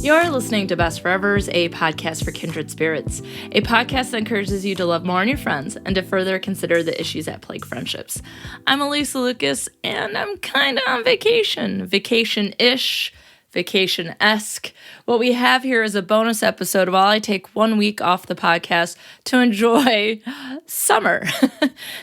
You're listening to Best Forevers, a podcast for kindred spirits, a podcast that encourages you to love more on your friends and to further consider the issues that plague friendships. I'm Alysa Lucas, and I'm kind of on vacation. Vacation-ish, vacation-esque. What we have here is a bonus episode while I take 1 week off the podcast to enjoy summer.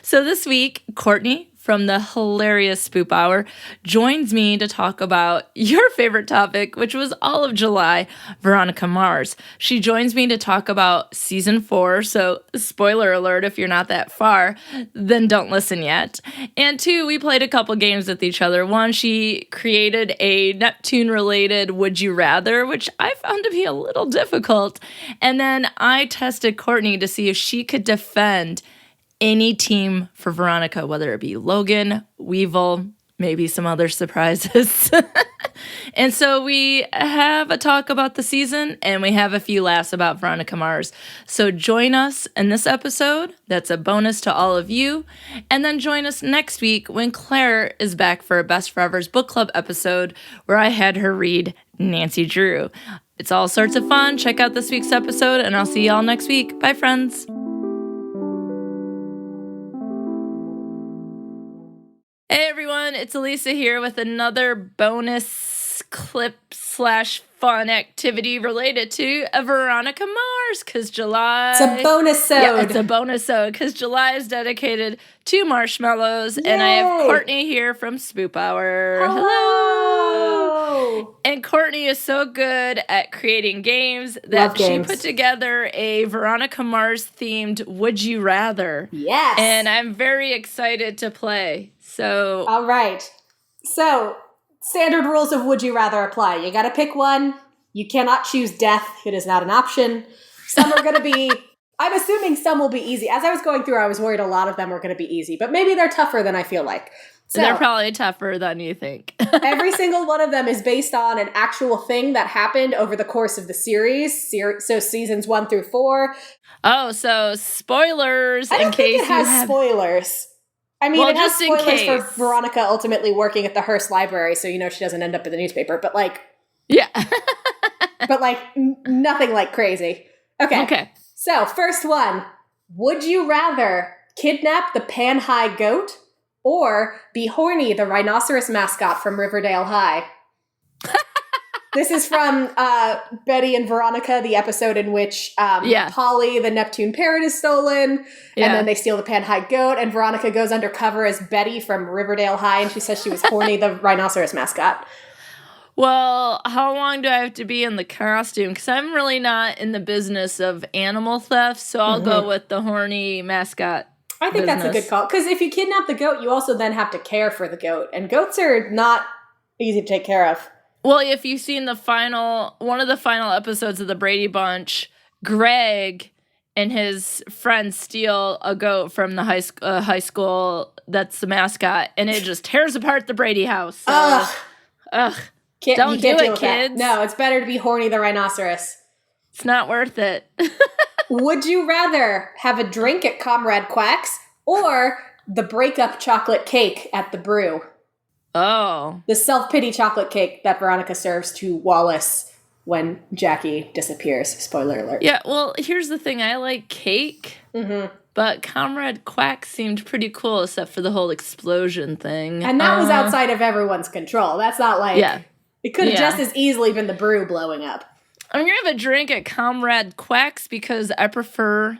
So this week, Courtney from the hilarious Spoop Hour joins me to talk about your favorite topic, which was all of July, Veronica Mars. She joins me to talk about Season 4, so spoiler alert, if you're not that far, then don't listen yet. And 2, we played a couple games with each other. 1, she created a Neptune-related Would You Rather, which I found to be a little difficult. And then I tested Courtney to see if she could defend any team for Veronica, whether it be Logan, Weevil, maybe some other surprises. And so we have a talk about the season, and we have a few laughs about Veronica Mars. So join us in this episode. That's a bonus to all of you. And then join us next week when Claire is back for a Best Forevers book club episode where I had her read Nancy Drew. It's all sorts of fun. Check out this week's episode, and I'll see y'all next week. Bye, friends. Hey everyone, it's Alysa here with another bonus clip / fun activity related to a Veronica Mars, because July... It's a bonus-ode. Yeah, it's a bonus-ode, because July is dedicated to marshmallows, Yay! And I have Courtney here from Spoop Hour. Hello! And Courtney is so good at creating games that she put together a Veronica Mars-themed Would You Rather. Yes! And I'm very excited to play. So, all right. So, standard rules of Would You Rather apply. You gotta pick one. You cannot choose death. It is not an option. Some are gonna be, I'm assuming some will be easy. As I was going through, I was worried a lot of them were gonna be easy, but maybe they're tougher than I feel like. So, they're probably tougher than you think. Every single one of them is based on an actual thing that happened over the course of the series. So seasons 1 through 4. Oh, so spoilers I don't in case think it has you have... spoilers. I mean, well, it has just in spoilers case. for Veronica ultimately working at the Hearst Library, so you know she doesn't end up in the newspaper. But like, yeah, but like nothing like crazy. Okay. So first one: would you rather kidnap the pan-high goat or be Horny, the rhinoceros mascot from Riverdale High? This is from Betty and Veronica, the episode in which Polly, the Neptune parrot, is stolen, and then they steal the pan-high goat, and Veronica goes undercover as Betty from Riverdale High, and she says she was Horny, the rhinoceros mascot. Well, how long do I have to be in the costume? Because I'm really not in the business of animal theft, so I'll go with the Horny mascot. I think that's a good call, because if you kidnap the goat, you also then have to care for the goat, and goats are not easy to take care of. Well, if you've seen one of the final episodes of the Brady Bunch, Greg and his friends steal a goat from the high school that's the mascot, and it just tears apart the Brady house. So, don't do it, kids. No, it's better to be Horny the rhinoceros. It's not worth it. Would you rather have a drink at Comrade Quack's or the breakup chocolate cake at the Brew? Oh. The self-pity chocolate cake that Veronica serves to Wallace when Jackie disappears. Spoiler alert. Yeah, well, here's the thing. I like cake, but Comrade Quack seemed pretty cool except for the whole explosion thing. And that was outside of everyone's control. That's not like... Yeah. It could have just as easily been the Brew blowing up. I'm going to have a drink at Comrade Quack's because I prefer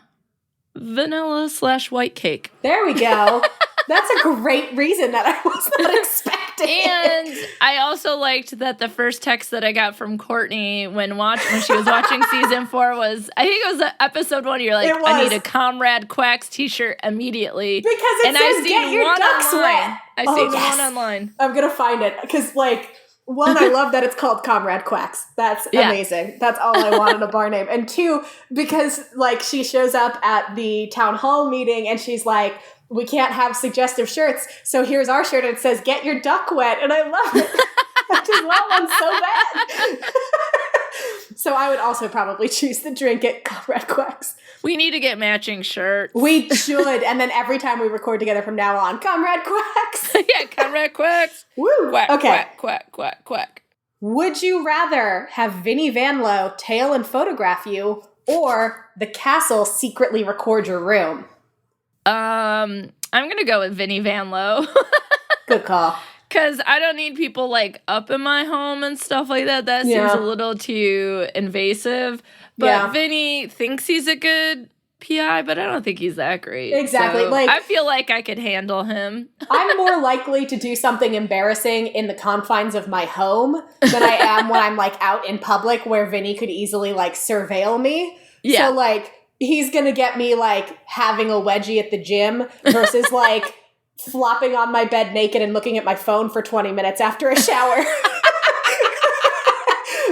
vanilla / white cake. There we go. That's a great reason that I was not expecting. And I also liked that the first text that I got from Courtney when she was watching Season 4 was, I think it was episode 1, you're like, I need a Comrade Quacks t-shirt immediately. Because it says, get your ducks wet. I seen one online. I'm going to find it. Because, like, one, I love that it's called Comrade Quacks. That's amazing. That's all I want in a bar name. And 2, because, like, she shows up at the town hall meeting and she's like, we can't have suggestive shirts, so here's our shirt, and it says, get your duck wet, and I love it. I just want one so bad. So I would also probably choose the drink at Comrade Quacks. We need to get matching shirts. We should, and then every time we record together from now on, Comrade Quacks. Yeah, Comrade Quacks. Woo! Quack, okay. quack, quack, quack, quack. Would you rather have Vinnie Van Lowe tail and photograph you, or the castle secretly record your room? I'm gonna go with Vinnie Van Lowe. Good call. Because I don't need people, like, up in my home and stuff like that. That seems a little too invasive. But Vinnie thinks he's a good PI, but I don't think he's that great. Exactly. So I feel like I could handle him. I'm more likely to do something embarrassing in the confines of my home than I am when I'm, like, out in public where Vinnie could easily, like, surveil me. Yeah. So, like, he's gonna get me, like, having a wedgie at the gym versus, like, flopping on my bed naked and looking at my phone for 20 minutes after a shower.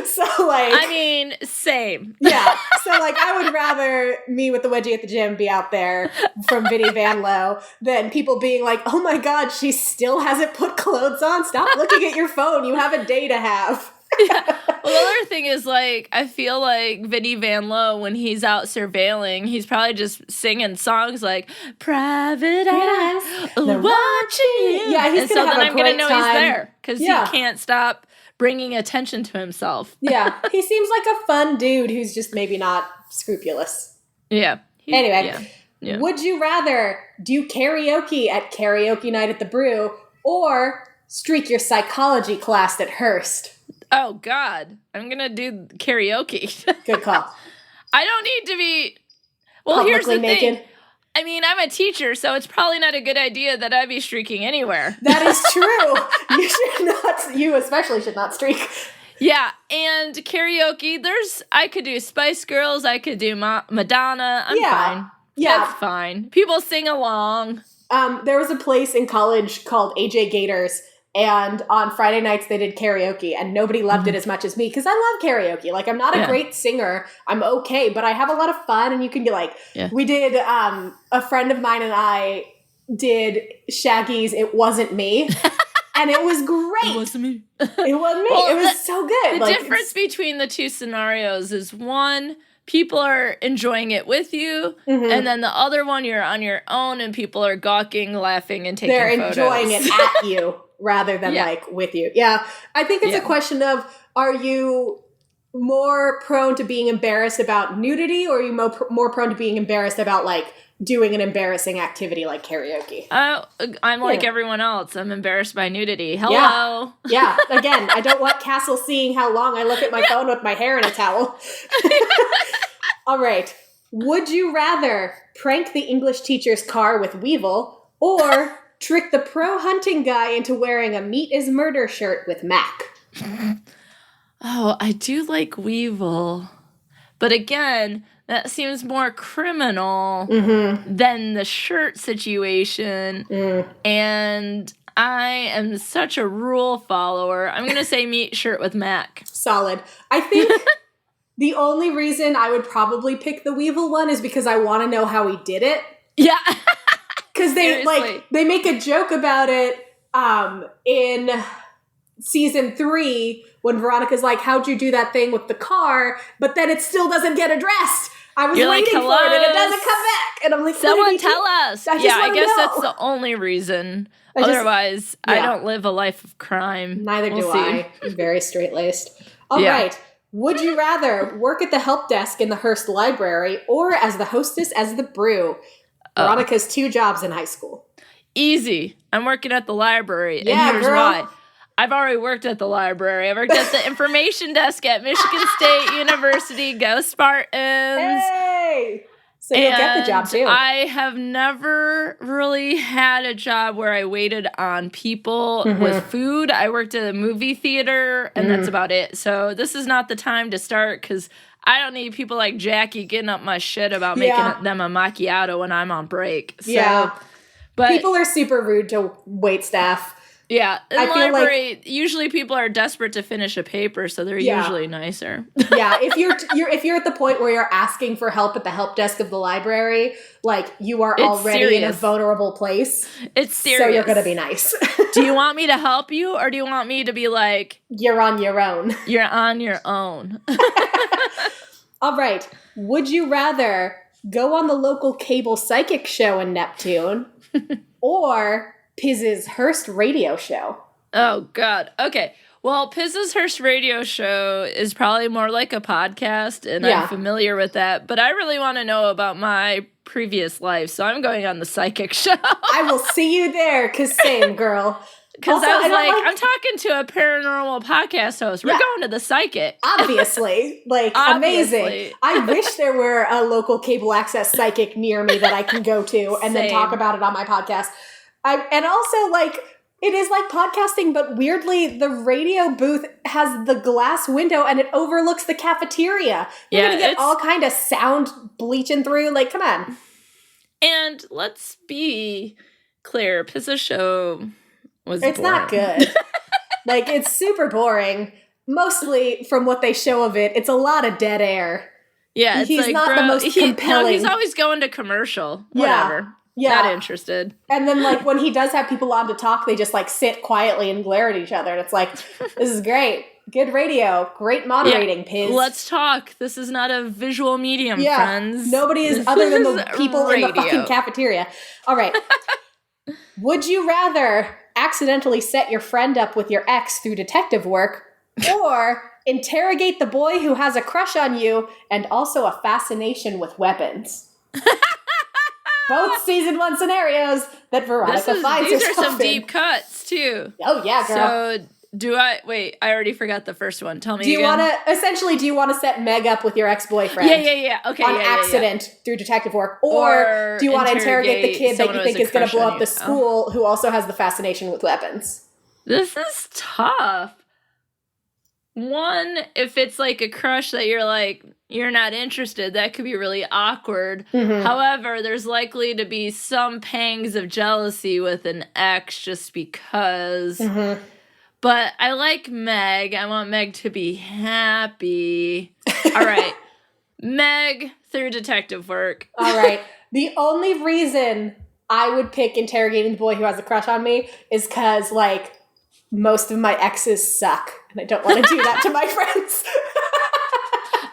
So, like... I mean, same. Yeah. So, like, I would rather me with the wedgie at the gym be out there from Vinnie Van Lowe than people being like, oh my God, she still hasn't put clothes on. Stop looking at your phone. You have a day to have. Yeah. Well, the other thing is, like, I feel like Vinnie Van Lowe, when he's out surveilling, he's probably just singing songs like "Private Eyes Watching You." Yeah, he's gonna have a great time. And so then I'm gonna know he's there because he can't stop bringing attention to himself. Yeah, he seems like a fun dude who's just maybe not scrupulous. Yeah. Anyway, would you rather do karaoke at karaoke night at the Brew or streak your psychology class at Hearst? Oh, God. I'm going to do karaoke. Good call. I don't need to be... Well, publicly here's the naked. Thing. I mean, I'm a teacher, so it's probably not a good idea that I be streaking anywhere. That is true. You especially should not streak. Yeah, and karaoke, I could do Spice Girls, I could do Madonna. I'm fine. Yeah. That's fine. People sing along. There was a place in college called AJ Gators, and on Friday nights they did karaoke, and nobody loved it as much as me because I love karaoke. Like, I'm not a great singer. I'm okay, but I have a lot of fun, and you can get like, we did, a friend of mine and I did Shaggy's "It Wasn't Me," and it was great. It wasn't me. It wasn't me. Well, it was so good. The difference between the two scenarios is, one, people are enjoying it with you, and then the other one, you're on your own, and people are gawking, laughing, and taking photos. They're enjoying it at you rather than, like, with you. Yeah, I think it's a question of, are you more prone to being embarrassed about nudity, or are you more prone to being embarrassed about, like, doing an embarrassing activity like karaoke? I'm like everyone else. I'm embarrassed by nudity. Hello. Yeah. Again, I don't want Castle seeing how long I look at my phone with my hair in a towel. All right. Would you rather prank the English teacher's car with Weevil or trick the pro hunting guy into wearing a Meat is Murder shirt with Mac? Oh, I do like Weevil. But again, that seems more criminal than the shirt situation. And I am such a rule follower. I'm going to say meat shirt with Mac. Solid. I think the only reason I would probably pick the Weevil one is because I want to know how he did it. Yeah. Because they make a joke about it in season 3 when Veronica's like, how'd you do that thing with the car? But then it still doesn't get addressed. I was waiting for it and it doesn't come back. And I'm like, someone tell us. I guess that's the only reason. Otherwise, I don't live a life of crime. Neither do I. I'm very straight-laced. All right. Would you rather work at the help desk in the Hearst Library or as the hostess as the Brew? Veronica's 2 jobs in high school. Easy. I'm working at the library. And here's why. I've already worked at the library. I worked at the information desk at Michigan State University. Go Spartans! Hey! So you'll get the job, too. I have never really had a job where I waited on people with food. I worked at a movie theater, and that's about it. So this is not the time to start, because I don't need people like Jackie getting up my shit about making them a macchiato when I'm on break. So, but people are super rude to wait staff. Yeah, in the library, usually people are desperate to finish a paper, so they're usually nicer. Yeah, if you're at the point where you're asking for help at the help desk of the library, like, you are already in a vulnerable place. It's serious. So you're going to be nice. Do you want me to help you, or do you want me to be like, you're on your own? You're on your own. All right. Would you rather go on the local cable psychic show in Neptune or Piz's Hearst radio show? Oh, God. Okay. Well, Pizzahurst radio show is probably more like a podcast, and I'm familiar with that. But I really want to know about my previous life, so I'm going on the psychic show. I will see you there, because same, girl. Because I was like, I'm talking to a paranormal podcast host. We're going to the psychic. Obviously. Amazing. I wish there were a local cable access psychic near me that I can go to and then talk about it on my podcast. And also, it is like podcasting, but weirdly, the radio booth has the glass window and it overlooks the cafeteria. You're going to get all kind of sound bleaching through. Come on. And let's be clear. Pizza show... It's boring. Not good. It's super boring. Mostly from what they show of it, it's a lot of dead air. Yeah, it's he's not the most compelling. No, he's always going to commercial. Whatever. Yeah. Not interested. And then when he does have people on to talk, they just sit quietly and glare at each other. And it's this is great. Good radio. Great moderating, Piz. Let's talk. This is not a visual medium, friends. Nobody is other than the people in the fucking cafeteria. All right. Would you rather accidentally set your friend up with your ex through detective work, or interrogate the boy who has a crush on you and also a fascination with weapons? Both season 1 scenarios that Veronica finds herself in. These are some deep cuts, too. Oh, yeah, girl. So, wait, I already forgot the first one. Tell me do you want to set Meg up with your ex-boyfriend? Yeah. Okay, on accident through detective work. Or do you want to interrogate the kid that you think is going to blow up the school who also has the fascination with weapons? This is tough. One, if it's a crush that you're not interested, that could be really awkward. Mm-hmm. However, there's likely to be some pangs of jealousy with an ex just because... Mm-hmm. But I like Meg. I want Meg to be happy. All right. Meg through detective work. All right. The only reason I would pick interrogating the boy who has a crush on me is because, most of my exes suck. And I don't want to do that to my friends.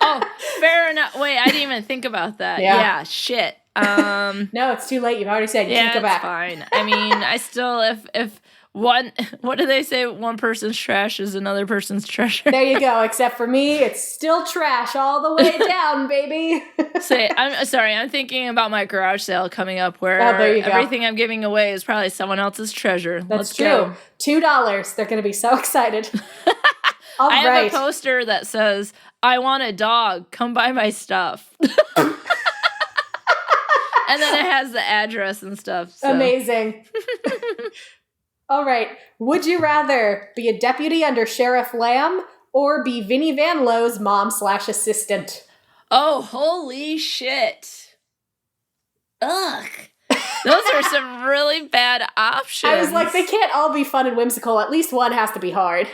Oh, fair enough. Wait, I didn't even think about that. Yeah, shit. No, it's too late. You've already said you can't go back. Yeah, it's fine. I mean, I still, if what do they say? One person's trash is another person's treasure. There you go. Except for me, it's still trash all the way down, baby. I'm sorry. I'm thinking about my garage sale coming up where everything I'm giving away is probably someone else's treasure. That's true. $2. They're going to be so excited. All I right. have a poster that says, "I want a dog. Come buy my stuff." And then it has the address and stuff. So. Amazing. All right. Would you rather be a deputy under Sheriff Lamb or be Vinnie Van Lowe's mom/assistant? Oh, holy shit. Ugh. Those are some really bad options. I was like, they can't all be fun and whimsical. At least one has to be hard.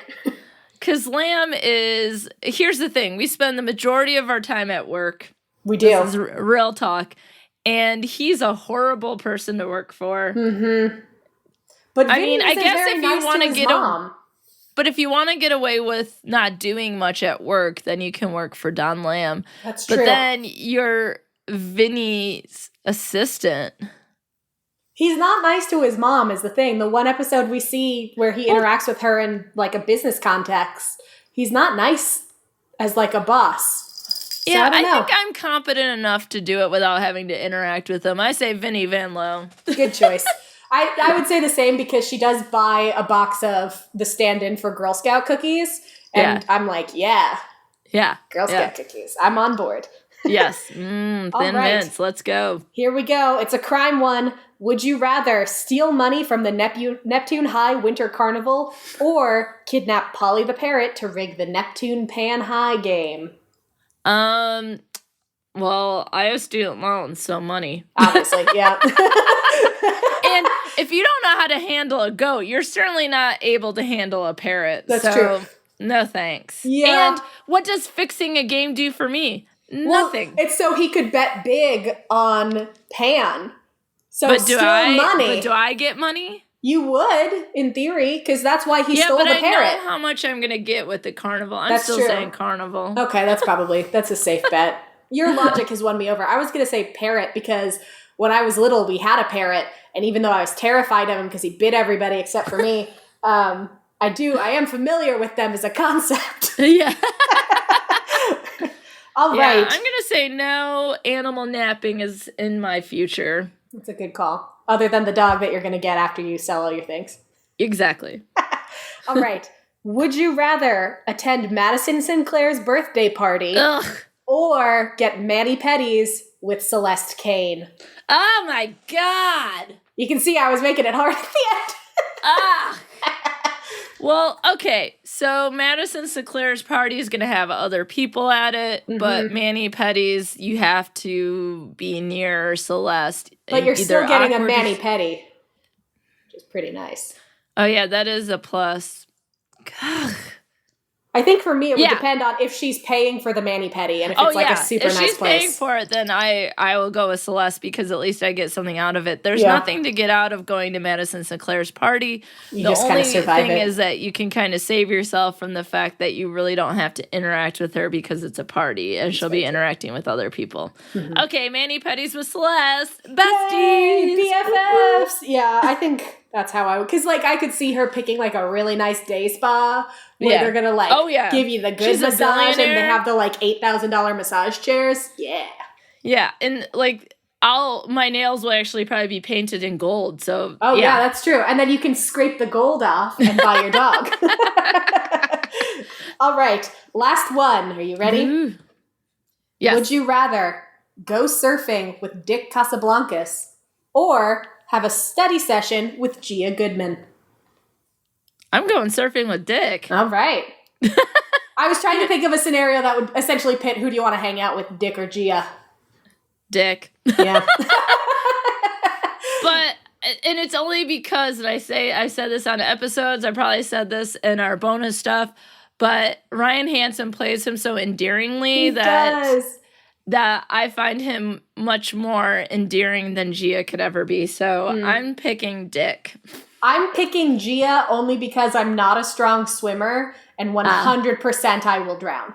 Because Lamb is... Here's the thing. We spend the majority of our time at work. We do. This is real talk. And he's a horrible person to work for. Mm-hmm. But I guess if you want to but if you want to get away with not doing much at work, then you can work for Don Lamb. That's true. But then you're Vinnie's assistant. He's not nice to his mom is the thing. The one episode we see where he interacts with her in a business context, he's not nice as a boss. So yeah, I think I'm competent enough to do it without having to interact with him. I say Vinnie Van Lowe. Good choice. I would say the same because she does buy a box of the stand-in for Girl Scout cookies. And I'm like, yeah. Girl Scout cookies. I'm on board. Yes. Thin mints. Let's go. Here we go. It's a crime one. Would you rather steal money from the Neptune High Winter Carnival or kidnap Polly the Parrot to rig the Neptune Pan High game? Well, I have student loans, so money. Obviously, yeah. And if you don't know how to handle a goat, you're certainly not able to handle a parrot. That's true. No thanks. Yeah. And what does fixing a game do for me? Nothing. Well, it's so he could bet big on Pan. So steal money. But do I get money? You would, in theory, because that's why he stole the parrot. Yeah, but I know how much I'm going to get with the carnival. I'm still saying carnival. Okay, that's a safe bet. Your logic has won me over. I was going to say parrot because when I was little, we had a parrot. And even though I was terrified of him because he bit everybody except for me, I I do. I am familiar with them as a concept. Yeah. All right. I'm going to say no. Animal napping is in my future. That's a good call. Other than the dog that you're going to get after you sell all your things. Exactly. All right. Would you rather attend Madison Sinclair's birthday party or get mani-pedis with Celeste Kane? Oh my God. You can see I was making it hard at the end. Well, okay. So Madison Sinclair's party is going to have other people at it, but mani-pedis, you have to be near Celeste. But you're still getting a mani-pedi, which is pretty nice. Oh, yeah, that is a plus. God. I think for me, it would depend on if she's paying for the mani-pedi and if it's like a super nice place. If she's paying for it, then I will go with Celeste because at least I get something out of it. There's nothing to get out of going to Madison Sinclair's party. You just kind of survive it. The only thing is that you can kind of save yourself from the fact that you really don't have to interact with her because it's a party and she'll be interacting with other people. Mm-hmm. Okay, mani-pedis with Celeste. Besties! Yay, BFFs! Yeah, I think that's how I would. Because, like, I could see her picking, like, a really nice day spa where they're going to, like, give you the good massage and they have the, like, $8,000 massage chairs. Yeah. Yeah, and, like, my nails will actually probably be painted in gold, so. Oh, yeah, that's true. And then you can scrape the gold off and buy your dog. All right, last one. Are you ready? Ooh. Yes. Would you rather go surfing with Dick Casablancas or have a study session with Gia Goodman? I'm going surfing with Dick. All right. I was trying to think of a scenario that would essentially pit who do you want to hang out with, Dick or Gia? Dick. Yeah. And it's only because, and I said this on episodes, I probably said this in our bonus stuff, but Ryan Hansen plays him so endearingly that I find him much more endearing than Gia could ever be. So I'm picking Dick. I'm picking Gia only because I'm not a strong swimmer and 100% I will drown.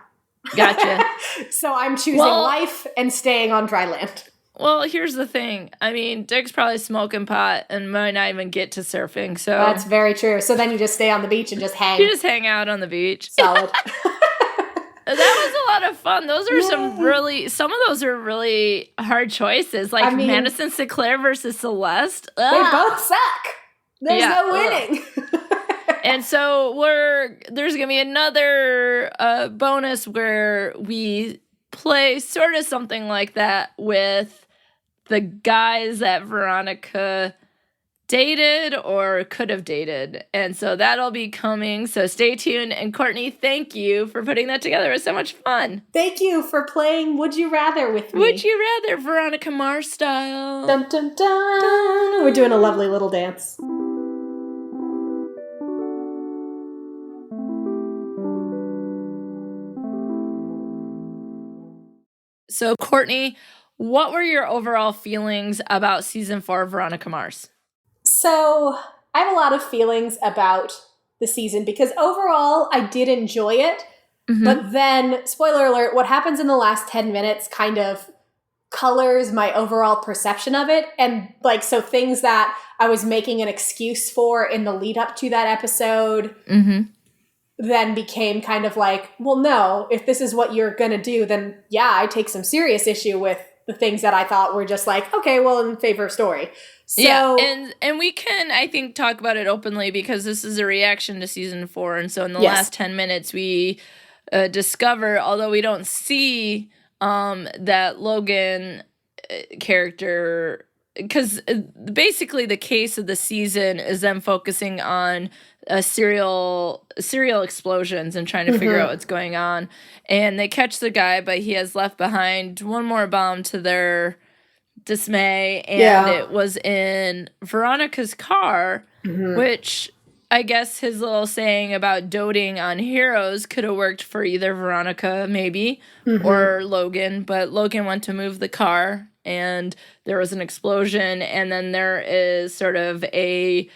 Gotcha. So I'm choosing life and staying on dry land. Well, here's the thing. I mean, Dick's probably smoking pot and might not even get to surfing. So that's very true. So then you just stay on the beach and just hang. You just hang out on the beach. Solid. That was a lot of fun. Those are some of those are really hard choices. Like Madison Sinclair versus Celeste. They both suck. There's no winning. And so there's going to be another bonus where we play sort of something like that with the guys that Veronica dated or could have dated. And so that'll be coming. So stay tuned. And Courtney, thank you for putting that together. It was so much fun. Thank you for playing Would You Rather with me. Would You Rather, Veronica Mars style. Dun, dun, dun. We're doing a lovely little dance. So Courtney, what were your overall feelings about season 4 of Veronica Mars? So I have a lot of feelings about the season because overall I did enjoy it. Mm-hmm. But then, spoiler alert, what happens in the last 10 minutes kind of colors my overall perception of it. And like, so things that I was making an excuse for in the lead up to that episode then became kind of like, well, no, if this is what you're going to do, then yeah, I take some serious issue with the things that I thought were just like, okay, well, in favor of story. So, yeah, and we can, I think, talk about it openly because this is a reaction to season 4. And so in the last 10 minutes, we discover, although we don't see that Logan character, because basically the case of the season is them focusing on serial explosions and trying to figure out what's going on. And they catch the guy, but he has left behind one more bomb to their dismay, and it was in Veronica's car, which I guess his little saying about doting on heroes could have worked for either Veronica, maybe, or Logan, but Logan went to move the car, and there was an explosion, and then there is sort of a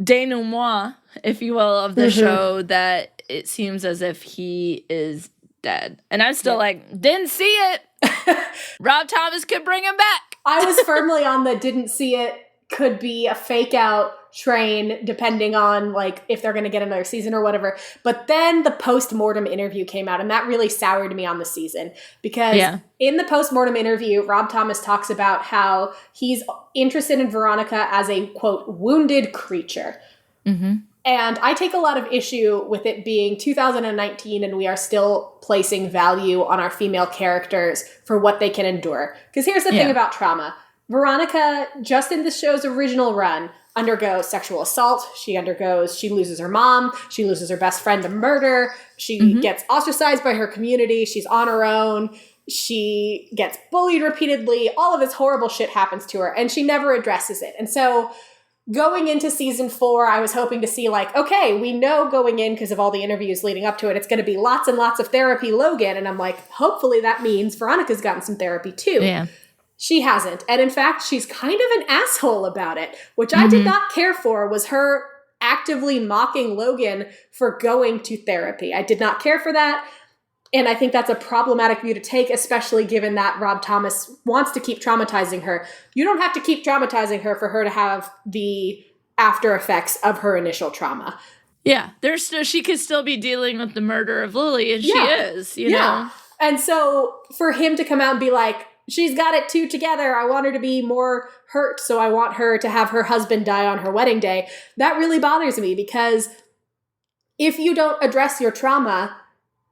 denouement, if you will, of the show that it seems as if he is dead. And I'm still like, didn't see it. Rob Thomas could bring him back. I was firmly on the didn't see it. could be a fake out train depending on like if they're going to get another season or whatever. But then the post-mortem interview came out and that really soured me on the season because in the post-mortem interview, Rob Thomas talks about how he's interested in Veronica as a, quote, wounded creature. Mm-hmm. And I take a lot of issue with it being 2019 and we are still placing value on our female characters for what they can endure. Because here's the thing about trauma. Veronica, just in the show's original run, undergoes sexual assault. She loses her mom. She loses her best friend to murder. She gets ostracized by her community. She's on her own. She gets bullied repeatedly. All of this horrible shit happens to her, and she never addresses it. And so going into season 4, I was hoping to see like, okay, we know going in because of all the interviews leading up to it, it's going to be lots and lots of therapy, Logan. And I'm like, hopefully that means Veronica's gotten some therapy too. Yeah. She hasn't. And in fact, she's kind of an asshole about it, which I did not care for, was her actively mocking Logan for going to therapy. I did not care for that. And I think that's a problematic view to take, especially given that Rob Thomas wants to keep traumatizing her. You don't have to keep traumatizing her for her to have the after effects of her initial trauma. Yeah, she could still be dealing with the murder of Lily, and she is, you know? And so for him to come out and be like, she's got it two together. I want her to be more hurt, so I want her to have her husband die on her wedding day. That really bothers me because if you don't address your trauma,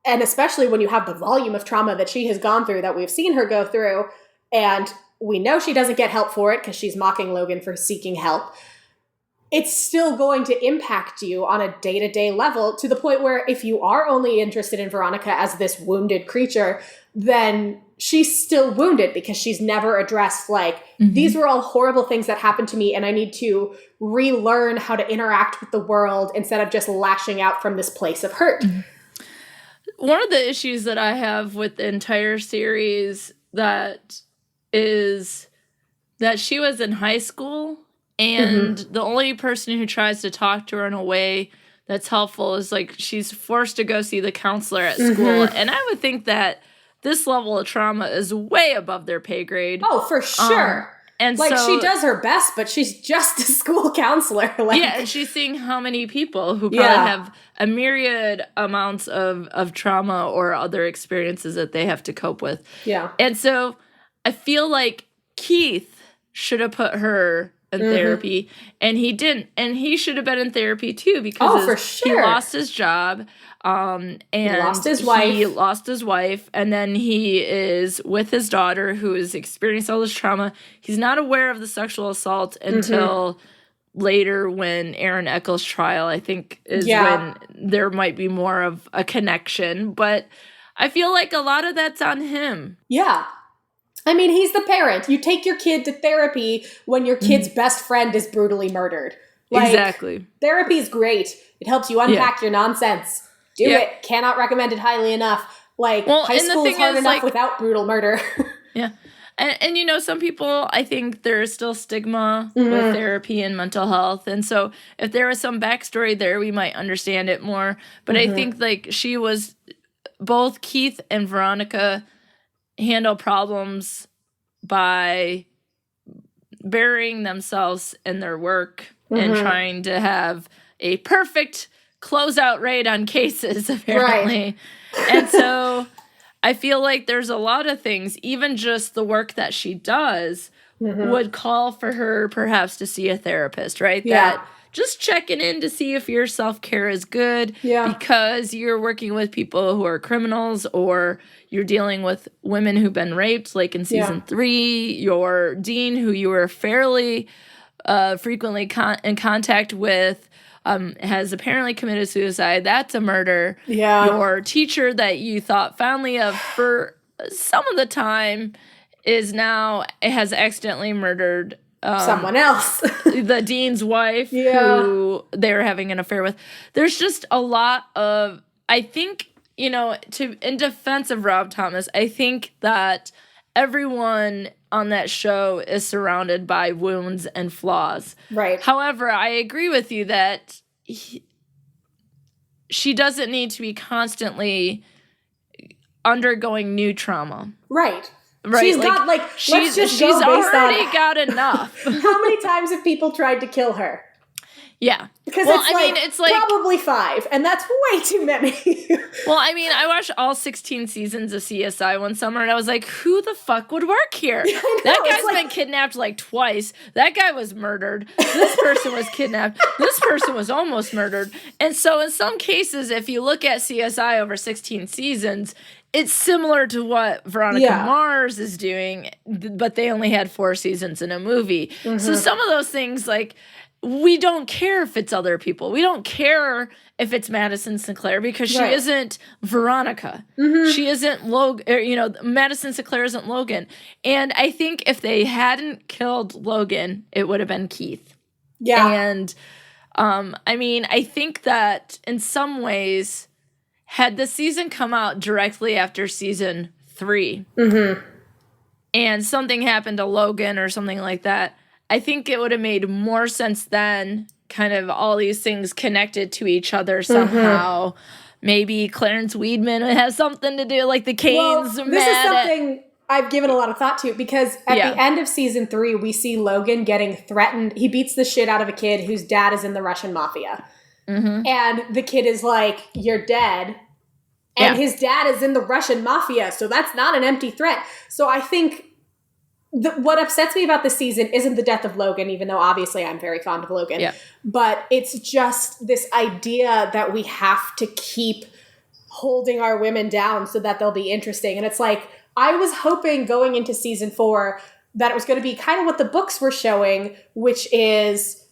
and especially when you have the volume of trauma that she has gone through, that we've seen her go through, and we know she doesn't get help for it because she's mocking Logan for seeking help, it's still going to impact you on a day-to-day level to the point where if you are only interested in Veronica as this wounded creature, then she's still wounded because she's never addressed, like, these were all horrible things that happened to me and I need to relearn how to interact with the world instead of just lashing out from this place of hurt. One of the issues that I have with the entire series that is that she was in high school and the only person who tries to talk to her in a way that's helpful is like she's forced to go see the counselor at school. And I would think that this level of trauma is way above their pay grade. Oh, for sure. And like, so, she does her best, but she's just a school counselor. Like, yeah, and she's seeing how many people who probably have a myriad amounts of trauma or other experiences that they have to cope with. Yeah. And so I feel like Keith should have put her in therapy, and he didn't. And he should have been in therapy, too, because for sure. he lost his job. And he lost his wife, and then he is with his daughter who has experienced all this trauma. He's not aware of the sexual assault until later when Aaron Echol's trial, I think, is when there might be more of a connection. But I feel like a lot of that's on him. Yeah. I mean, he's the parent. You take your kid to therapy when your kid's best friend is brutally murdered. Like, exactly. Therapy is great. It helps you unpack your nonsense. Do it. Cannot recommend it highly enough. Like, high school is hard enough without brutal murder. Yeah. And, you know, some people, I think there is still stigma with therapy and mental health. And so if there was some backstory there, we might understand it more. But I think, like, both Keith and Veronica handle problems by burying themselves in their work and trying to have a perfect closeout rate on cases, apparently. Right. And so I feel like there's a lot of things, even just the work that she does would call for her perhaps to see a therapist, right? Yeah. That just checking in to see if your self-care is good because you're working with people who are criminals or you're dealing with women who've been raped, like in season 3, your dean who you were fairly frequently in contact with has apparently committed suicide. That's a murder. Yeah. Your teacher that you thought fondly of for some of the time has accidentally murdered someone else. the dean's wife who they were having an affair with. There's just a lot of, I think, you know, in defense of Rob Thomas, I think that everyone on that show is surrounded by wounds and flaws. Right. However, I agree with you that she doesn't need to be constantly undergoing new trauma. Right. Right? She's got, like, let's just go based already got enough. How many times have people tried to kill her? Yeah. Because it's like probably 5, and that's way too many. Well, I mean, I watched all 16 seasons of CSI one summer, and I was like, who the fuck would work here? Yeah, that guy's been kidnapped like twice. That guy was murdered. This person was kidnapped. This person was almost murdered. And so in some cases, if you look at CSI over 16 seasons, it's similar to what Veronica Mars is doing, but they only had 4 seasons in a movie. Mm-hmm. So some of those things, like, we don't care if it's other people. We don't care if it's Madison Sinclair because she isn't Veronica. Mm-hmm. She isn't Logan. Madison Sinclair isn't Logan. And I think if they hadn't killed Logan, it would have been Keith. Yeah. And I mean, I think that in some ways, had the season come out directly after season 3, and something happened to Logan or something like that, I think it would have made more sense then, kind of all these things connected to each other somehow. Mm-hmm. Maybe Clarence Weedman has something to do, like the Canes. Well, this is something I've given a lot of thought to, because at the end of season 3, we see Logan getting threatened. He beats the shit out of a kid whose dad is in the Russian mafia. Mm-hmm. And the kid is like, you're dead. And his dad is in the Russian mafia, so that's not an empty threat. So I think what upsets me about this season isn't the death of Logan, even though obviously I'm very fond of Logan. Yeah. But it's just this idea that we have to keep holding our women down so that they'll be interesting. And it's like, I was hoping going into season 4 that it was going to be kind of what the books were showing, which is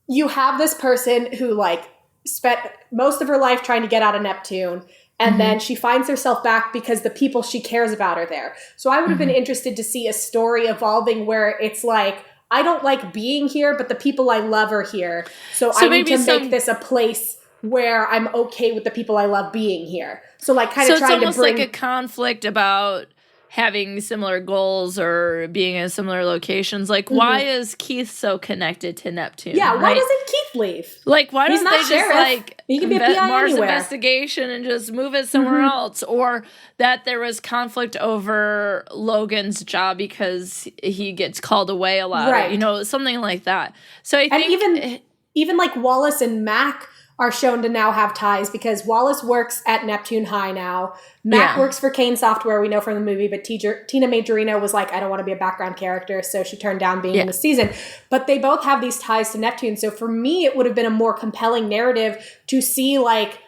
you have this person who like spent most of her life trying to get out of Neptune. And then she finds herself back because the people she cares about are there. So I would have been interested to see a story evolving where it's like, I don't like being here, but the people I love are here. So I need to make this a place where I'm okay with the people I love being here. So like kind of trying to bring... So it's almost like a conflict about having similar goals or being in similar locations. Like, why is Keith so connected to Neptune? Yeah, why doesn't Keith leave? Like, why don't they just, like, he can be a PI Mars anywhere. Investigation and just move it somewhere else? Or that there was conflict over Logan's job because he gets called away a lot. Right. Or, you know, something like that. So I think... And even like Wallace and Mac are shown to now have ties because Wallace works at Neptune High now. Mac works for Kane Software, we know from the movie, but Tina Majorino was like, I don't want to be a background character, so she turned down being in the season. But they both have these ties to Neptune, so for me, it would have been a more compelling narrative to see like,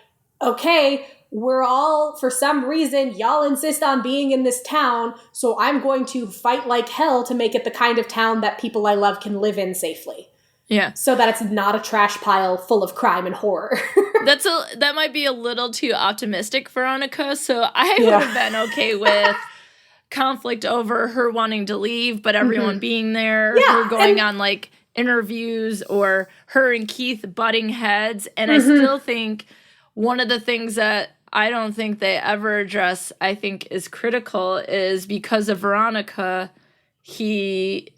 okay, we're all, for some reason, y'all insist on being in this town, so I'm going to fight like hell to make it the kind of town that people I love can live in safely. Yeah. So that it's not a trash pile full of crime and horror. That might be a little too optimistic, Veronica. So I would have been okay with conflict over her wanting to leave, but everyone being there, her going on like interviews, or her and Keith butting heads. And I still think one of the things that I don't think they ever address, I think is critical, is because of Veronica, he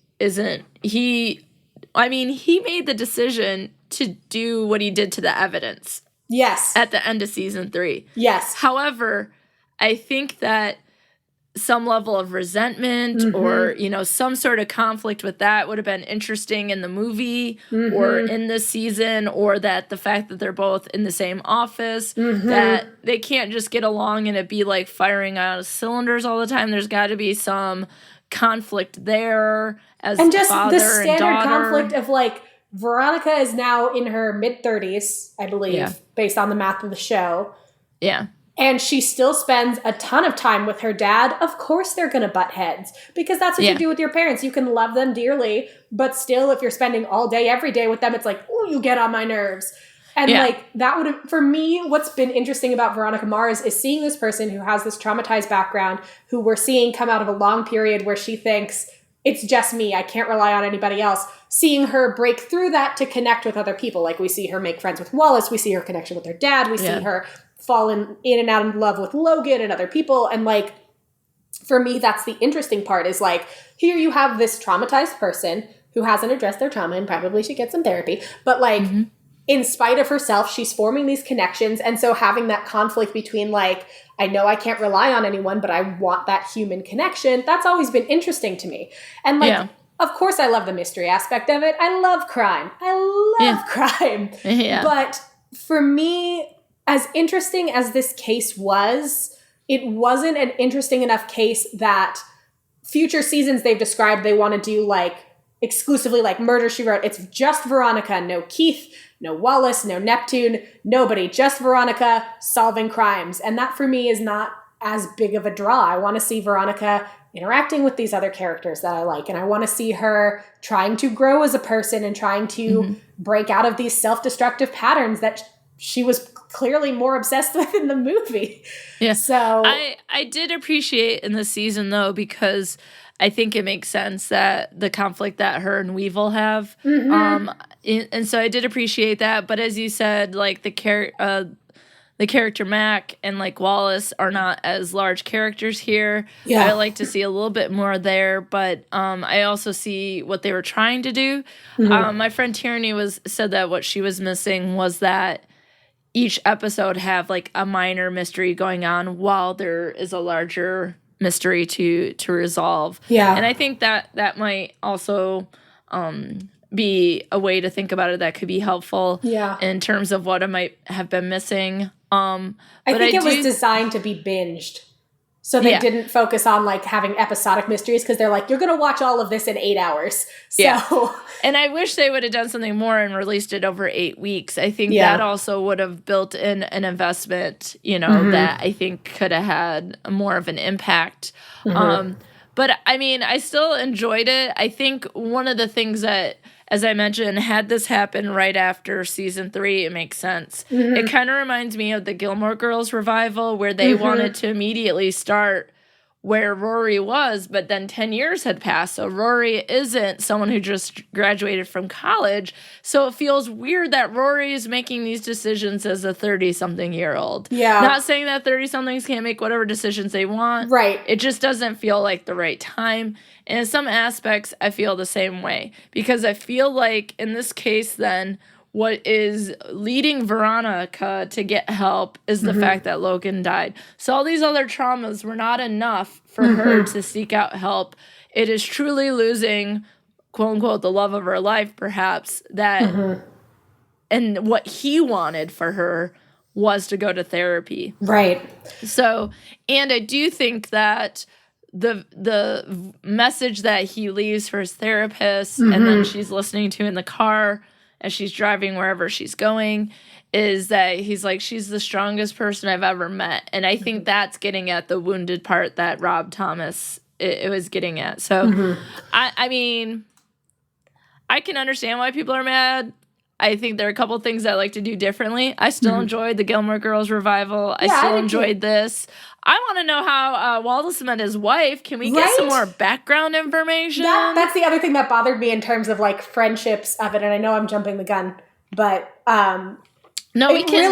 made the decision to do what he did to the evidence. Yes. At the end of season 3. Yes. However, I think that some level of resentment or, you know, some sort of conflict with that would have been interesting in the movie or in this season, or that the fact that they're both in the same office, that they can't just get along and it be like firing out cylinders all the time. There's got to be some conflict there as and just father the standard and daughter. Conflict of like Veronica is now in her mid-30s, I believe, based on the math of the show. Yeah. And she still spends a ton of time with her dad. Of course they're going to butt heads because that's what you do with your parents. You can love them dearly, but still if you're spending all day, every day with them, it's like, oh, you get on my nerves. And like that would have, for me, what's been interesting about Veronica Mars is seeing this person who has this traumatized background, who we're seeing come out of a long period where she thinks, it's just me, I can't rely on anybody else. Seeing her break through that to connect with other people. Like we see her make friends with Wallace. We see her connection with her dad. We see her fall in and out of love with Logan and other people. And like, for me, that's the interesting part is like, here you have this traumatized person who hasn't addressed their trauma and probably should get some therapy. But like, in spite of herself, she's forming these connections. And so having that conflict between like, I know I can't rely on anyone, but I want that human connection. That's always been interesting to me. And like, of course I love the mystery aspect of it. I love crime. I love crime. Yeah. But for me, as interesting as this case was, it wasn't an interesting enough case that future seasons they've described they want to do like exclusively like Murder, She Wrote. It's just Veronica, no Keith, no Wallace, no Neptune, nobody, just Veronica solving crimes. And that for me is not as big of a draw. I want to see Veronica interacting with these other characters that I like. And I want to see her trying to grow as a person and trying to break out of these self-destructive patterns that she was clearly more obsessed with in the movie. Yeah. So I did appreciate in the season though, because I think it makes sense that the conflict that her and Weevil have. And so I did appreciate that. But as you said, like the character Mac and like Wallace are not as large characters here. Yeah. I like to see a little bit more there, but I also see what they were trying to do. My friend Tierney said that what she was missing was that each episode have like a minor mystery going on while there is a larger mystery to resolve. Yeah. And I think that might also be a way to think about it that could be helpful in terms of what I might have been missing. I think it was designed to be binged. So they didn't focus on like having episodic mysteries because they're like, you're going to watch all of this in 8 hours. So and I wish they would have done something more and released it over 8 weeks. I think that also would have built in an investment, that I think could have had more of an impact. But I mean, I still enjoyed it. I think one of the things that, as I mentioned, had this happen right after season 3, it makes sense. It kind of reminds me of the Gilmore Girls revival where they wanted to immediately start where Rory was, but then 10 years had passed. So Rory isn't someone who just graduated from college. So it feels weird that Rory is making these decisions as a 30-something-year-old. Yeah. Not saying that 30-somethings can't make whatever decisions they want. Right. It just doesn't feel like the right time. And in some aspects, I feel the same way. Because I feel like, in this case, then, what is leading Veronica to get help is the fact that Logan died. So all these other traumas were not enough for her to seek out help. It is truly losing, quote unquote, the love of her life, perhaps, that and what he wanted for her was to go to therapy. Right. So, and I do think that the message that he leaves for his therapist and then she's listening to in the car as she's driving wherever she's going, is that he's like, she's the strongest person I've ever met. And I think that's getting at the wounded part that Rob Thomas it was getting at. So, I mean, I can understand why people are mad. I think there are a couple things I like to do differently. I still enjoyed the Gilmore Girls revival. I still enjoyed this. I want to know how Wallace met his wife. Can we get some more background information? That's the other thing that bothered me in terms of like friendships of it. And I know I'm jumping the gun, but no, we can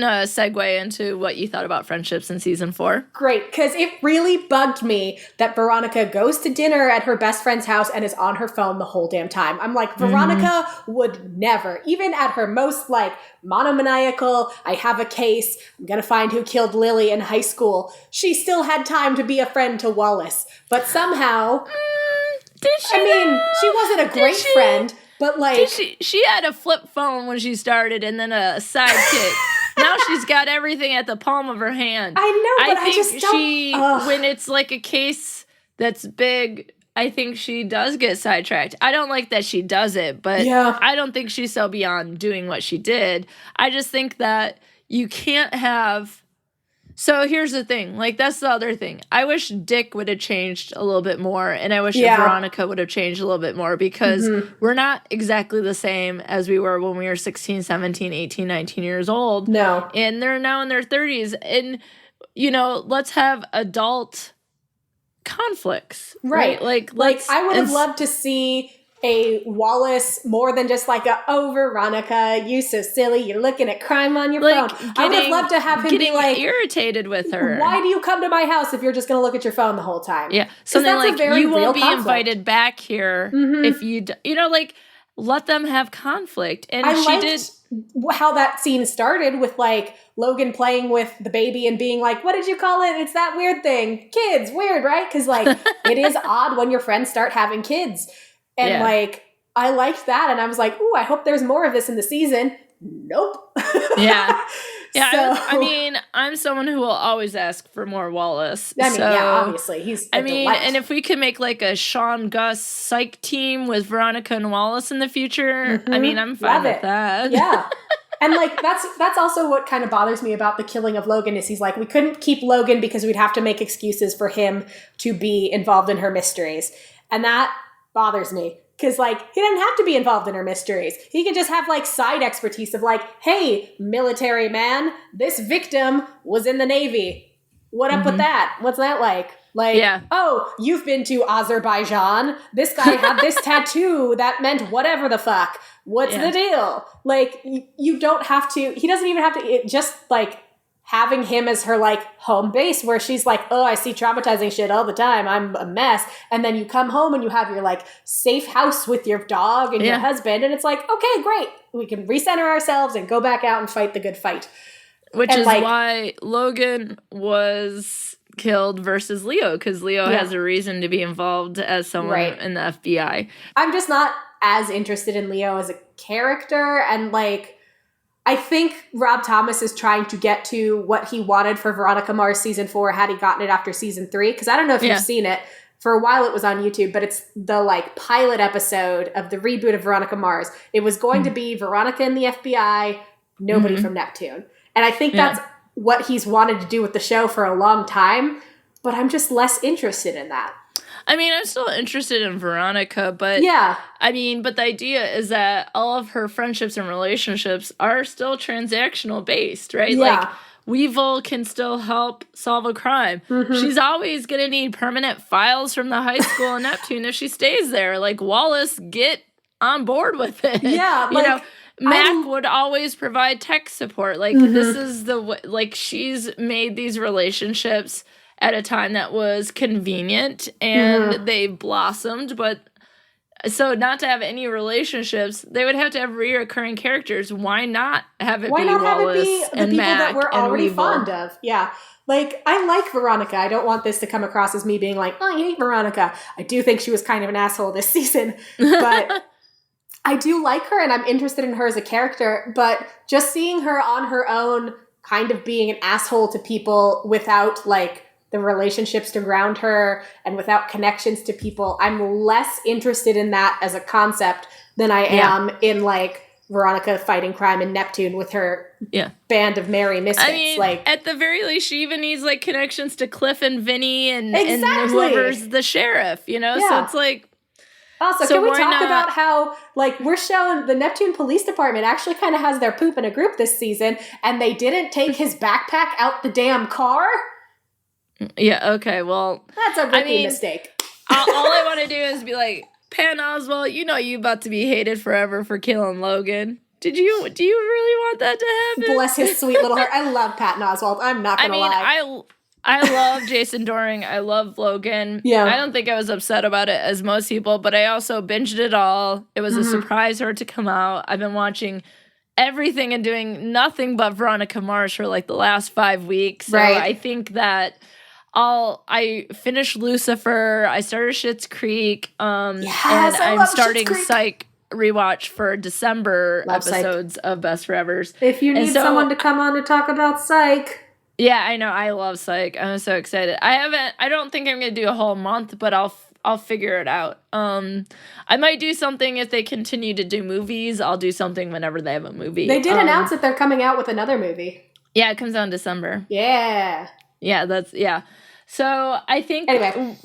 segue into what you thought about friendships in season 4. Great, because it really bugged me that Veronica goes to dinner at her best friend's house and is on her phone the whole damn time. I'm like, Veronica would never, even at her most like monomaniacal, I have a case, I'm gonna find who killed Lily in high school. She still had time to be a friend to Wallace, but somehow, did she? I mean, she wasn't a great friend. But like she had a flip phone when she started and then a sidekick. Now she's got everything at the palm of her hand. I know, but I think just don't, when it's like a case that's big, I think she does get sidetracked. I don't like that she does it, but I don't think she's so beyond doing what she did. I just think that you can't have. So here's the thing. Like, that's the other thing. I wish Dick would have changed a little bit more, and I wish Veronica would have changed a little bit more, because we're not exactly the same as we were when we were 16, 17, 18, 19 years old. No. And they're now in their 30s. And, let's have adult conflicts. Right. Like I would have loved to see a Wallace more than just like Veronica, you so silly, you're looking at crime on your phone. I would have loved to have him be like irritated with her. Why do you come to my house if you're just going to look at your phone the whole time? Yeah, something like, you won't be invited back here if you like let them have conflict. And I she liked did how that scene started with like Logan playing with the baby and being like, what did you call it? It's that weird thing. Kids, weird, right? Because like it is odd when your friends start having kids. And like I liked that. And I was like, ooh, I hope there's more of this in the season. Nope. Yeah. Yeah, So, I mean, I'm someone who will always ask for more Wallace. I mean, yeah, obviously. He's a delight. And if we could make like a Sean Gus psych team with Veronica and Wallace in the future, I mean, I'm fine with that. Yeah. And like that's also what kind of bothers me about the killing of Logan is he's like, we couldn't keep Logan because we'd have to make excuses for him to be involved in her mysteries. And that bothers me. Because, like, he didn't have to be involved in her mysteries. He could just have, like, side expertise of, like, hey, military man, this victim was in the Navy. What up with that? What's that like? Like, oh, you've been to Azerbaijan. This guy had this tattoo that meant whatever the fuck. What's the deal? Like, you don't have to, he doesn't even have to, just, like, having him as her, like, home base where she's like, oh, I see traumatizing shit all the time. I'm a mess. And then you come home and you have your, like, safe house with your dog and your husband. And it's like, okay, great. We can recenter ourselves and go back out and fight the good fight. Which is like, why Logan was killed versus Leo, because Leo has a reason to be involved as someone in the FBI. I'm just not as interested in Leo as a character. And, like, I think Rob Thomas is trying to get to what he wanted for Veronica Mars Season 4 had he gotten it after Season 3. Because I don't know if you've seen it. For a while it was on YouTube, but it's the like pilot episode of the reboot of Veronica Mars. It was going to be Veronica in the FBI, nobody from Neptune. And I think that's what he's wanted to do with the show for a long time. But I'm just less interested in that. I mean, I'm still interested in Veronica, but I mean, but the idea is that all of her friendships and relationships are still transactional based, right? Like Weevil can still help solve a crime. She's always going to need permanent files from the high school in Neptune if she stays there. Like, Wallace, get on board with it. Yeah. You know, Mac would always provide tech support. Like, this is the way, like, she's made these relationships at a time that was convenient and they blossomed, but so not to have any relationships, they would have to have reoccurring characters. Why not have it be Wallace and Mac that we're already Weevil? fond of? Yeah. Like, I like Veronica. I don't want this to come across as me being like, oh, I hate Veronica. I do think she was kind of an asshole this season, but I do like her and I'm interested in her as a character, but just seeing her on her own kind of being an asshole to people without, like, the relationships to ground her and without connections to people, I'm less interested in that as a concept than I am in, like, Veronica fighting crime in Neptune with her band of merry misfits. I mean, like, at the very least, she even needs, like, connections to Cliff and Vinnie and whoever's the sheriff, you know? So it's like... Also, can we talk about how, like, we're showing the Neptune Police Department actually kind of has their poop in a group this season, and they didn't take his backpack out the damn car? Yeah, okay, well... That's a rookie mistake. all I want to do is be like, Patton Oswalt, you know you about to be hated forever for killing Logan. Do you really want that to happen? Bless his sweet little heart. I love Patton Oswalt. I'm not going to lie. I love Jason Dohring. I love Logan. Yeah. I don't think I was upset about it as most people, but I also binged it all. It was a surprise for it to come out. I've been watching everything and doing nothing but Veronica Mars for like the last 5 weeks. So I think that I finished Lucifer. I started Schitt's Creek. And I'm starting Psych rewatch for December episodes of Best Forevers. If you need someone to come on to talk about Psych. Yeah, I know. I love Psych. I'm so excited. I don't think I'm going to do a whole month, but I'll figure it out. I might do something if they continue to do movies. I'll do something whenever they have a movie. They did announce that they're coming out with another movie. Yeah, it comes out in December. Yeah. Yeah, So I think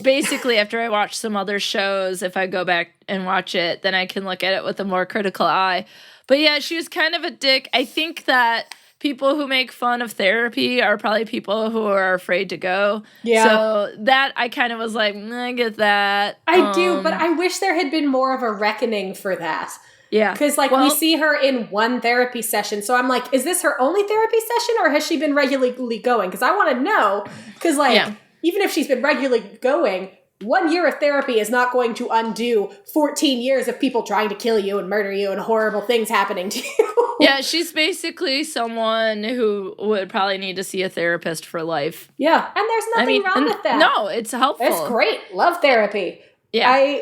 basically after I watch some other shows, if I go back and watch it, then I can look at it with a more critical eye. But yeah, she was kind of a dick. I think that people who make fun of therapy are probably people who are afraid to go. Yeah. So that I kind of was like, I get that. I do, but I wish there had been more of a reckoning for that. Yeah. Because, like, we see her in one therapy session. So I'm like, is this her only therapy session or has she been regularly going? Because I want to know. Because, like, even if she's been regularly going, 1 year of therapy is not going to undo 14 years of people trying to kill you and murder you and horrible things happening to you. Yeah, she's basically someone who would probably need to see a therapist for life. Yeah, and there's nothing wrong with that. No, it's helpful. It's great. Love therapy. Yeah,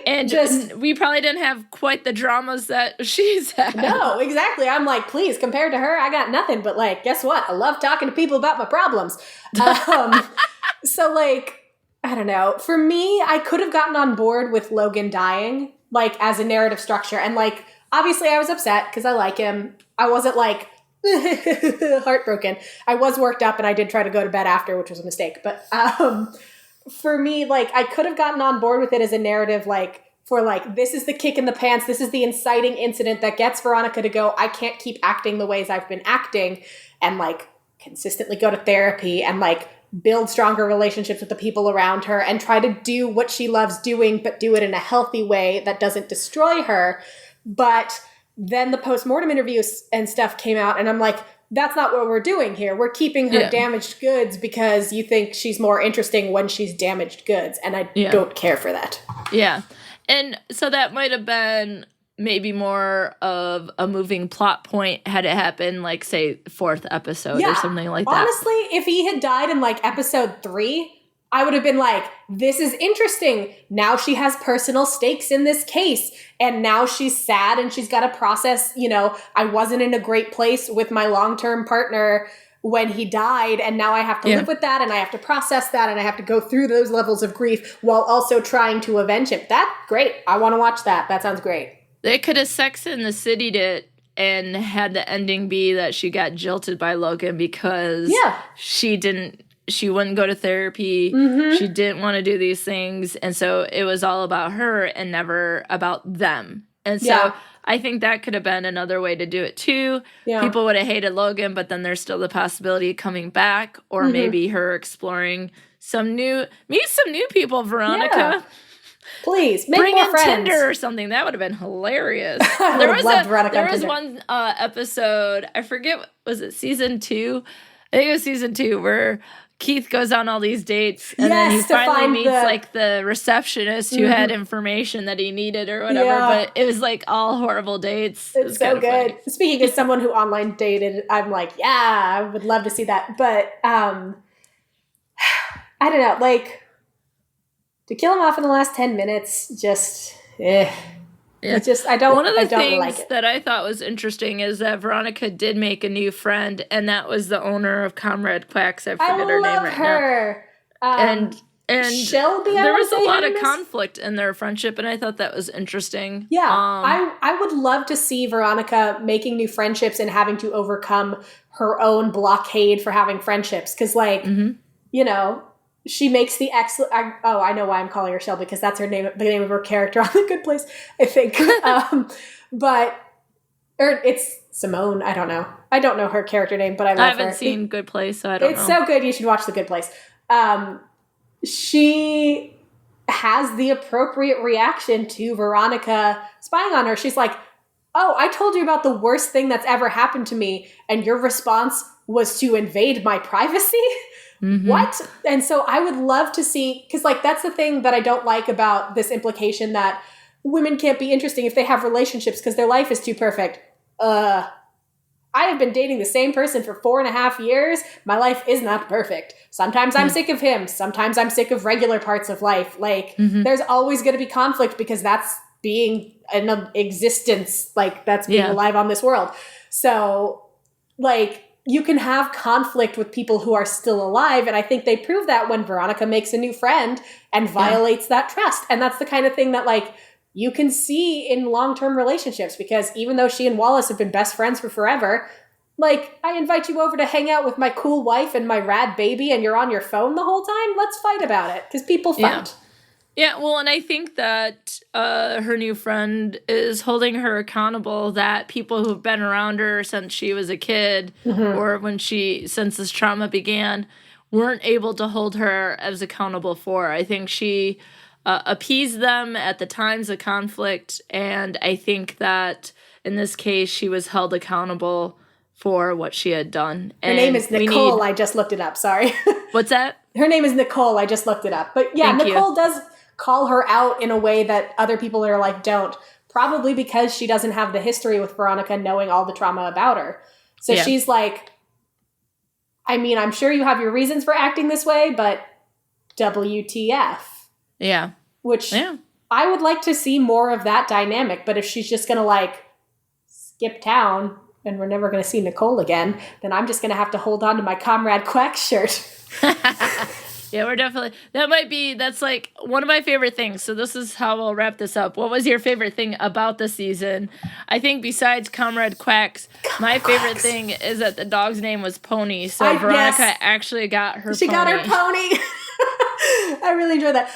we probably didn't have quite the dramas that she's had. No, exactly. I'm like, please, compared to her, I got nothing. But like, guess what? I love talking to people about my problems. So like, I don't know. For me, I could have gotten on board with Logan dying, like as a narrative structure. And like, obviously I was upset because I like him. I wasn't like heartbroken. I was worked up and I did try to go to bed after, which was a mistake. But for me, like, I could have gotten on board with it as a narrative, like, for, like, this is the kick in the pants, this is the inciting incident that gets Veronica to go, I can't keep acting the ways I've been acting, and, like, consistently go to therapy, and, like, build stronger relationships with the people around her, and try to do what she loves doing, but do it in a healthy way that doesn't destroy her. But then the post-mortem interviews and stuff came out, and I'm like, that's not what we're doing here. We're keeping her damaged goods because you think she's more interesting when she's damaged goods. And I don't care for that. Yeah. And so that might have been maybe more of a moving plot point had it happened, like, say, 4th episode or something like that. Honestly, if he had died in, like, episode 3, I would have been like, this is interesting. Now she has personal stakes in this case. And now she's sad and she's got to process, you know, I wasn't in a great place with my long-term partner when he died. And now I have to live with that and I have to process that and I have to go through those levels of grief while also trying to avenge him. That's great. I want to watch that. That sounds great. They could have Sex and the City'd it and had the ending be that she got jilted by Logan because she wouldn't go to therapy. Mm-hmm. She didn't want to do these things. And so it was all about her and never about them. And so I think that could have been another way to do it too. Yeah. People would have hated Logan, but then there's still the possibility of coming back or maybe her exploring meet some new people, Veronica. Yeah. Please, bring more in friends. Tinder or something. That would have been hilarious. There was one episode, I forget, was it season 2? I think it was season 2 where Keith goes on all these dates and then he finally meets like the receptionist who had information that he needed or whatever, but it was like all horrible dates. It's so good. Funny. Speaking as someone who online dated, I'm like, I would love to see that. But I don't know, like to kill him off in the last 10 minutes, just It's just, I don't like it. One of the things that I thought was interesting is that Veronica did make a new friend, and that was the owner of Comrade Quacks. I forget her name right her. now. And Shelby, there was a lot of conflict in their friendship, and I thought that was interesting. Yeah, I would love to see Veronica making new friendships and having to overcome her own blockade for having friendships. Because, like, you know, she makes the excellent. I know why I'm calling her Shelby, because that's the name of her character on The Good Place, I think. Or it's Simone. I don't know. I don't know her character name, but I love her. I haven't seen Good Place, so I don't know. It's so good. You should watch The Good Place. She has the appropriate reaction to Veronica spying on her. She's like, "Oh, I told you about the worst thing that's ever happened to me, and your response was to invade my privacy?" Mm-hmm. What? And so I would love to see, because like that's the thing that I don't like about this implication that women can't be interesting if they have relationships because their life is too perfect. I have been dating the same person for 4.5 years. My life is not perfect. Sometimes I'm sick of him. Sometimes I'm sick of regular parts of life. Like there's always going to be conflict because that's being an existence. Like that's being alive on this world. So like, you can have conflict with people who are still alive. And I think they prove that when Veronica makes a new friend and violates that trust. And that's the kind of thing that like you can see in long-term relationships, because even though she and Wallace have been best friends for forever, like I invite you over to hang out with my cool wife and my rad baby and you're on your phone the whole time. Let's fight about it, because people fight. Yeah, well, and I think that her new friend is holding her accountable, that people who've been around her since she was a kid or since this trauma began weren't able to hold her as accountable for. I think she appeased them at the times of conflict, and I think that in this case she was held accountable for what she had done. Her name is Nicole. I just looked it up. Sorry. What's that? Her name is Nicole. I just looked it up. But yeah, Nicole does... call her out in a way that other people are like, don't. Probably because she doesn't have the history with Veronica knowing all the trauma about her. So she's like, I mean, I'm sure you have your reasons for acting this way, but WTF. Yeah. Which I would like to see more of that dynamic. But if she's just going to like skip town and we're never going to see Nicole again, then I'm just going to have to hold on to my Comrade Quack shirt. Yeah, we're definitely, that's like one of my favorite things. So this is how we'll wrap this up. What was your favorite thing about the season? I think besides Comrade Quacks, my favorite thing is that the dog's name was Pony. So Veronica actually got her pony. She got her pony. I really enjoyed that.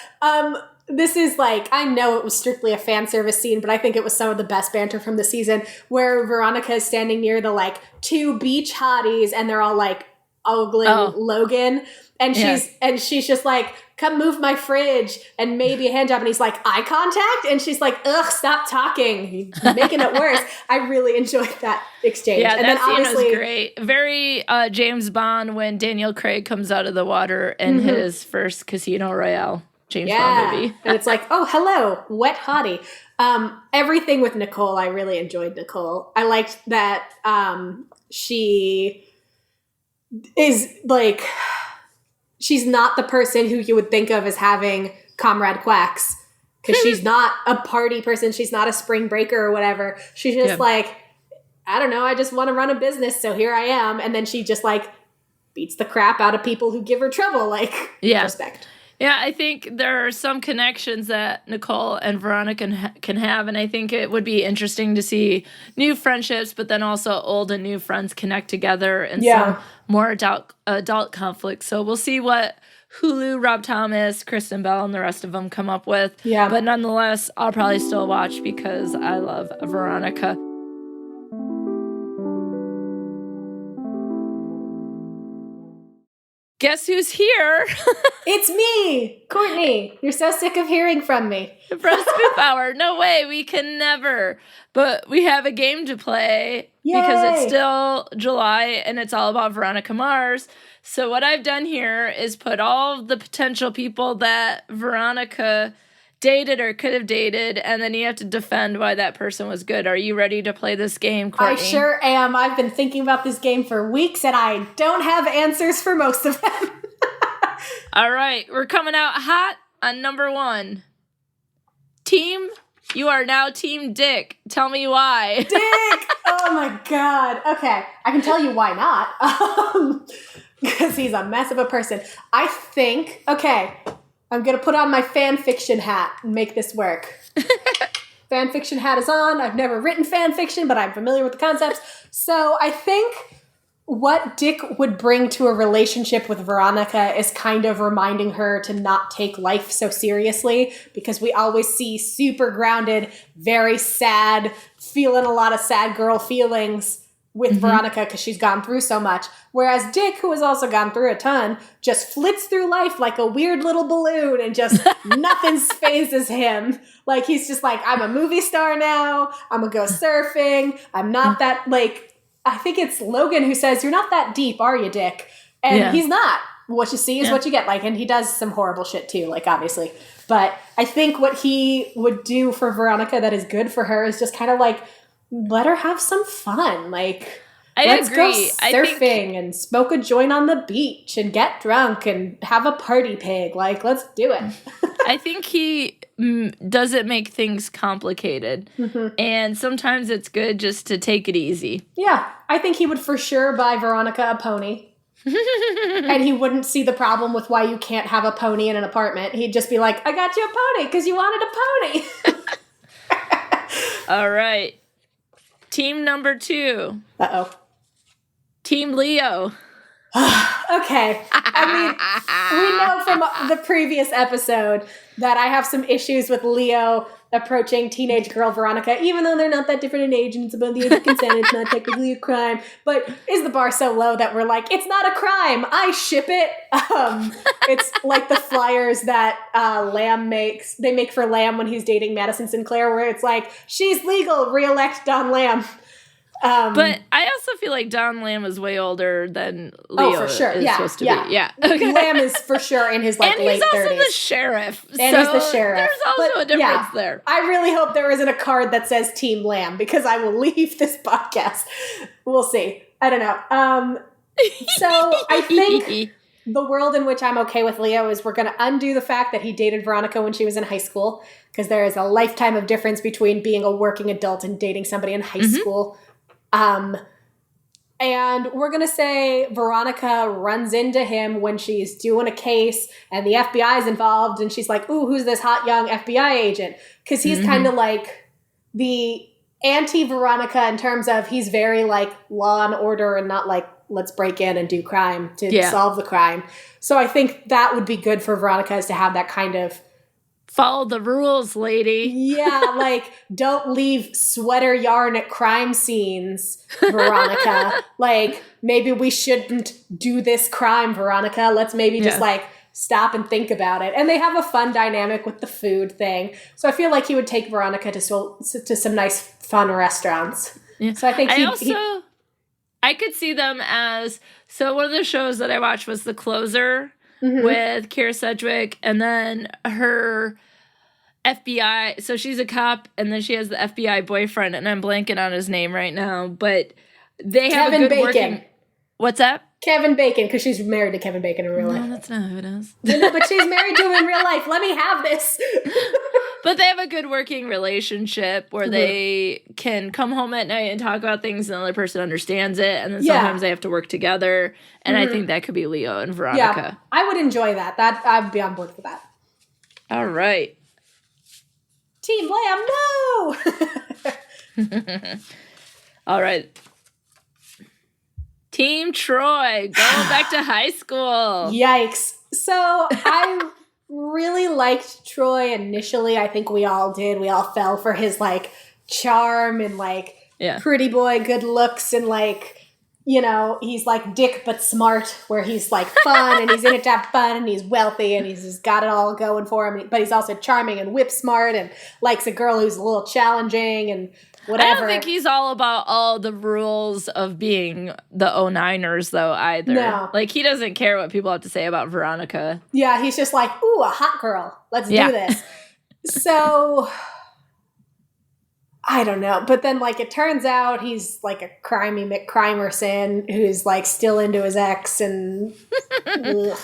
This is like, I know it was strictly a fan service scene, but I think it was some of the best banter from the season where Veronica is standing near the like two beach hotties and they're all like ogling Logan. And she's just like, come move my fridge and maybe a hand job. And he's like, eye contact? And she's like, ugh, stop talking. You're making it worse. I really enjoyed that exchange. Yeah, and that scene was great. Very James Bond when Daniel Craig comes out of the water in his first Casino Royale James Bond movie. And it's like, oh, hello, wet hottie. Everything with Nicole, I really enjoyed Nicole. I liked that she is like... She's not the person who you would think of as having Comrade Quacks because she's not a party person. She's not a spring breaker or whatever. She's just like, I don't know. I just want to run a business. So here I am. And then she just like beats the crap out of people who give her trouble. Like, respect. Yeah, I think there are some connections that Nicole and Veronica can have, and I think it would be interesting to see new friendships, but then also old and new friends connect together and some more adult conflicts. So we'll see what Hulu, Rob Thomas, Kristen Bell, and the rest of them come up with. Yeah. But nonetheless, I'll probably still watch because I love Veronica. Guess who's here? It's me, Courtney. You're so sick of hearing from me. From Spoop Hour. No way, we can never. But we have a game to play because it's still July and it's all about Veronica Mars. So what I've done here is put all the potential people that Veronica dated or could have dated, and then you have to defend why that person was good. Are you ready to play this game, Courtney? I sure am. I've been thinking about this game for weeks, and I don't have answers for most of them. All right. We're coming out hot on number 1. Team, you are now Team Dick. Tell me why. Dick! Oh, my God. Okay. I can tell you why not. Because he's a mess of a person. I think, I'm going to put on my fan fiction hat and make this work. Fan fiction hat is on. I've never written fan fiction, but I'm familiar with the concepts. So I think what Dick would bring to a relationship with Veronica is kind of reminding her to not take life so seriously, because we always see super grounded, very sad, feeling a lot of sad girl feelings with Veronica because she's gone through so much. Whereas Dick, who has also gone through a ton, just flits through life like a weird little balloon and just nothing phases him. Like, he's just like, I'm a movie star now. I'm going to go surfing. I'm not that, like, I think it's Logan who says, you're not that deep, are you, Dick? And he's not. What you see is what you get. Like, and he does some horrible shit too, like, obviously. But I think what he would do for Veronica that is good for her is just kind of like, let her have some fun. Like, let's go surfing and smoke a joint on the beach and get drunk and have a party pig. Like, let's do it. I think he doesn't make things complicated. And sometimes it's good just to take it easy. Yeah. I think he would for sure buy Veronica a pony. And he wouldn't see the problem with why you can't have a pony in an apartment. He'd just be like, I got you a pony because you wanted a pony. All right. Team number 2. Uh-oh. Team Leo. Okay. I mean, we know from the previous episode that I have some issues with Leo approaching teenage girl Veronica, even though they're not that different in age and it's above the age of consent. It's not technically a crime. But is the bar so low that we're like, it's not a crime. I ship it. It's like the flyers that Lamb makes. They make for Lamb when he's dating Madison Sinclair, where it's like, she's legal, re-elect Don Lamb. But I also feel like Don Lamb is way older than Leo for sure. is supposed to be. Yeah. Okay. Lamb is for sure in his late 30s. And he's also the sheriff. And he's the sheriff. There's also a difference there. I really hope there isn't a card that says Team Lamb because I will leave this podcast. We'll see. I don't know. So I think the world in which I'm okay with Leo is we're going to undo the fact that he dated Veronica when she was in high school, because there is a lifetime of difference between being a working adult and dating somebody in high school. And we're going to say Veronica runs into him when she's doing a case and the FBI is involved, and she's like, ooh, who's this hot young FBI agent? Because he's kind of like the anti-Veronica in terms of he's very like law and order and not like, let's break in and do crime to solve the crime. So I think that would be good for Veronica, is to have that kind of follow the rules, lady. Yeah, like don't leave sweater yarn at crime scenes, Veronica. Like maybe we shouldn't do this crime, Veronica. Let's maybe just like stop and think about it. And they have a fun dynamic with the food thing. So I feel like he would take Veronica to some nice fun restaurants. Yeah. So I think I could see them as, so one of the shows that I watched was The Closer with Keira Sedgwick, and then her FBI, so she's a cop, and then she has the FBI boyfriend, and I'm blanking on his name right now, but they have a good working... What's that? Kevin Bacon, because she's married to Kevin Bacon in real life. No, that's not who it is. No, but she's married to him in real life. Let me have this. But they have a good working relationship where they can come home at night and talk about things, and the other person understands it, and then sometimes they have to work together. And I think that could be Leo and Veronica. Yeah, I would enjoy that. I would be on board for that. All right. Team Lamb, no! All right. Team Troy, going back to high school. Yikes. So I really liked Troy initially. I think we all did. We all fell for his like charm and like pretty boy, good looks, and like, you know, he's like Dick but smart, where he's like fun and he's in it to have fun and he's wealthy and he's just got it all going for him. But he's also charming and whip smart and likes a girl who's a little challenging and whatever. I don't think he's all about all the rules of being the 09ers, though, either. No. Like, he doesn't care what people have to say about Veronica. Yeah, he's just like, ooh, a hot girl. Let's do this. So, I don't know. But then, like, it turns out he's, like, a crimey McCrimerson who's, like, still into his ex, and ugh,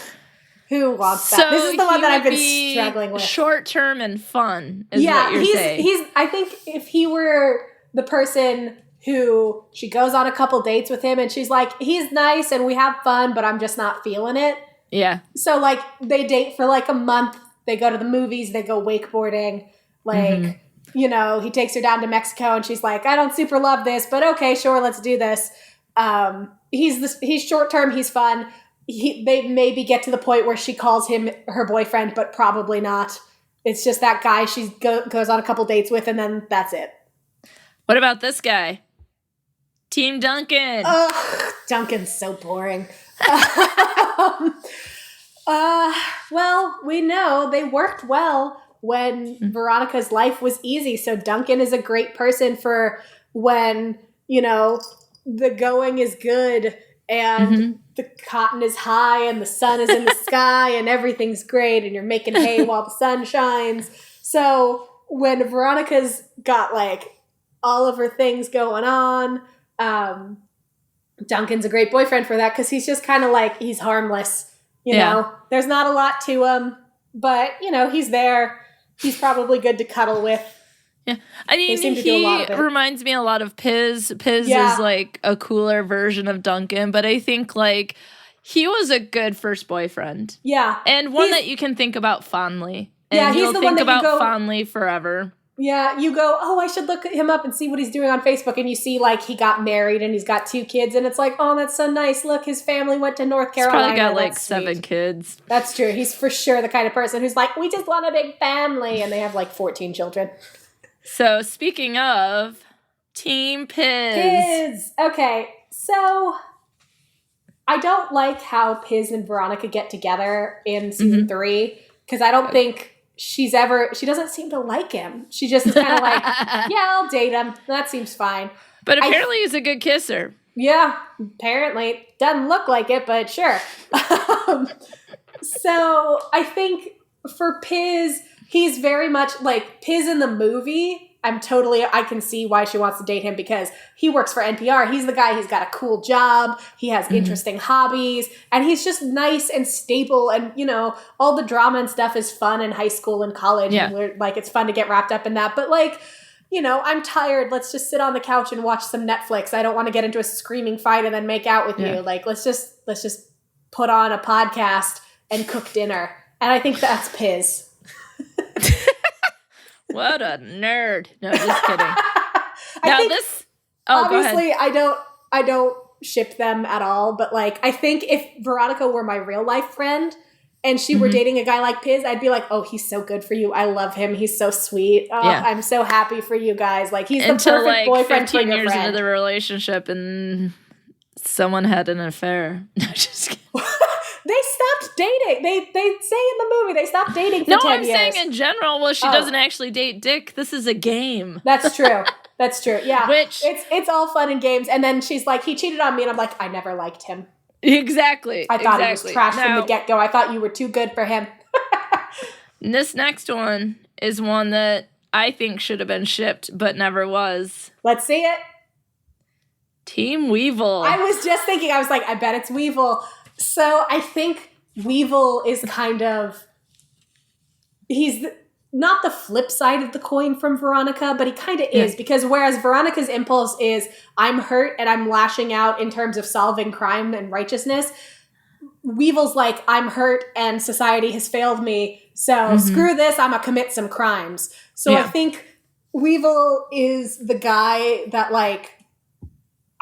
who wants that? This is the one that I've been struggling with. Short-term and fun is what you're saying. I think if he were the person who she goes on a couple dates with him and she's like, he's nice and we have fun, but I'm just not feeling it. Yeah. So like they date for like a month. They go to the movies. They go wakeboarding. Like, you know, he takes her down to Mexico and she's like, I don't super love this, but okay, sure. Let's do this. He's short-term. He's fun. They maybe get to the point where she calls him her boyfriend, but probably not. It's just that guy she goes on a couple dates with, and then that's it. What about this guy? Team Duncan. Duncan's so boring. Well, we know they worked well when Veronica's life was easy. So Duncan is a great person for when, you know, the going is good and the cotton is high and the sun is in the sky and everything's great and you're making hay while the sun shines. So when Veronica's got like all of her things going on, Duncan's a great boyfriend for that because he's just kind of like, he's harmless. You know, there's not a lot to him, but, you know, he's there. He's probably good to cuddle with. Yeah. I mean, he reminds me a lot of Piz. Piz is like a cooler version of Duncan, but I think like he was a good first boyfriend. Yeah. And one that you can think about fondly. And he's the one that you go fondly forever. Yeah, you go, oh, I should look him up and see what he's doing on Facebook. And you see, like, he got married and he's got 2 kids. And it's like, oh, that's so nice. Look, his family went to North Carolina. He's probably got, like, 7 kids. That's true. He's for sure the kind of person who's like, we just want a big family. And they have, like, 14 children. So, speaking of, Team Piz. Piz. Okay, so I don't like how Piz and Veronica get together in season 3. Because I don't think she doesn't seem to like him. She just is kind of like, yeah, I'll date him. That seems fine. But apparently he's a good kisser. Yeah, apparently. Doesn't look like it, but sure. So I think for Piz, he's very much like Piz in the movie. I can see why she wants to date him because he works for NPR. He's the guy, he's got a cool job. He has interesting hobbies and he's just nice and stable. And, you know, all the drama and stuff is fun in high school and college. Yeah. And like, it's fun to get wrapped up in that. But like, you know, I'm tired. Let's just sit on the couch and watch some Netflix. I don't want to get into a screaming fight and then make out with you. Like, let's just put on a podcast and cook dinner. And I think that's Piz. What a nerd. No, just kidding. Obviously, I don't ship them at all, but like, I think if Veronica were my real life friend and she were dating a guy like Piz, I'd be like, oh, he's so good for you. I love him. He's so sweet. Oh, yeah. I'm so happy for you guys. Like, he's the perfect boyfriend for your friend. 15 years into the relationship and someone had an affair. No, just kidding. They stopped dating. They say in the movie they stopped dating for 10 years. No, I'm saying in general. Well, she doesn't actually date Dick. This is a game. That's true. That's true. Yeah. Which it's all fun and games. And then she's like, he cheated on me, and I'm like, I never liked him. Exactly. I thought he was trash from the get-go. I thought you were too good for him. This next one is one that I think should have been shipped, but never was. Let's see it. Team Weevil. I was just thinking. I was like, I bet it's Weevil. So I think Weevil is he's not the flip side of the coin from Veronica, but he kind of is, because whereas Veronica's impulse is, I'm hurt and I'm lashing out in terms of solving crime and righteousness, Weevil's like, I'm hurt and society has failed me, so screw this, I'm gonna commit some crimes. So I think Weevil is the guy that like,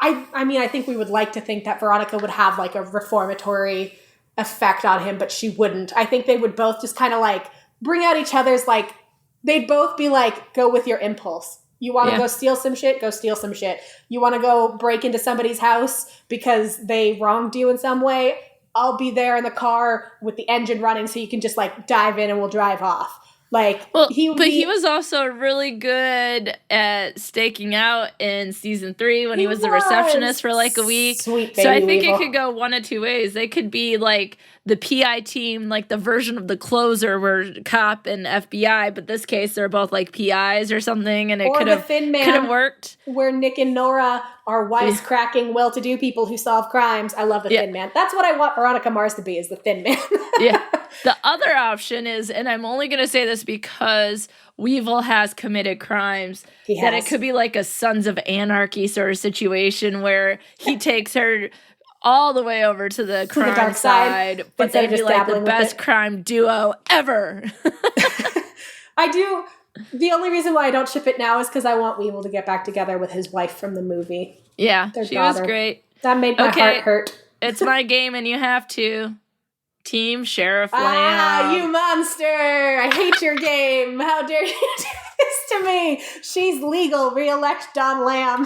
I mean, I think we would like to think that Veronica would have like a reformatory effect on him, but she wouldn't. I think they would both just kind of like bring out each other's, like, they'd both be like, go with your impulse. You want to go steal some shit? Go steal some shit. You want to go break into somebody's house because they wronged you in some way? I'll be there in the car with the engine running so you can just like dive in and we'll drive off. Like, he was also really good at staking out in season 3 when he was the receptionist for like a week. Sweet baby so I think Weevil. It could go one of two ways. They could be like the PI team, like the version of the Closer where cop and FBI, but this case they're both like PIs or something, and it could have worked. Where Nick and Nora are wisecracking well-to-do people who solve crimes. I love the Thin Man. That's what I want Veronica Mars to be, is the Thin Man. Yeah. The other option is, and I'm only going to say this because Weevil has committed crimes, that it could be like a Sons of Anarchy sort of situation where he takes her all the way over to the crime dark side, but they'd be like the best crime duo ever. The only reason why I don't ship it now is because I want Weevil to get back together with his wife from the movie. Yeah, she was great. That made my heart hurt. It's my game and you have to. Team Sheriff Lamb. Ah, you monster! I hate your game. How dare you do this to me? She's legal. Re-elect Don Lamb.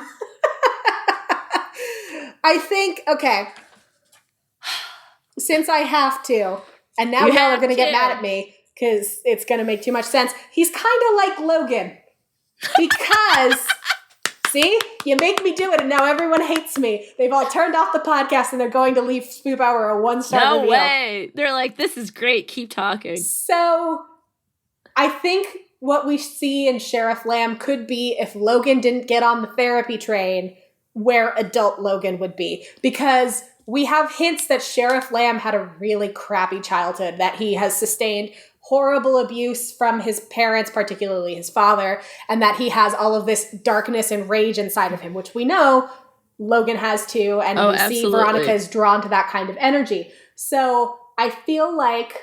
I think, okay, since I have to, and now y'all are going to get mad at me because it's going to make too much sense, he's kind of like Logan. Because... See? You make me do it, and now everyone hates me. They've all turned off the podcast, and they're going to leave Spoop Hour a 1-star review. No way. They're like, this is great. Keep talking. So, I think what we see in Sheriff Lamb could be if Logan didn't get on the therapy train, where adult Logan would be. Because we have hints that Sheriff Lamb had a really crappy childhood, that he has sustained horrible abuse from his parents, particularly his father, and that he has all of this darkness and rage inside of him, which we know Logan has too, and we see Veronica is drawn to that kind of energy. So I feel like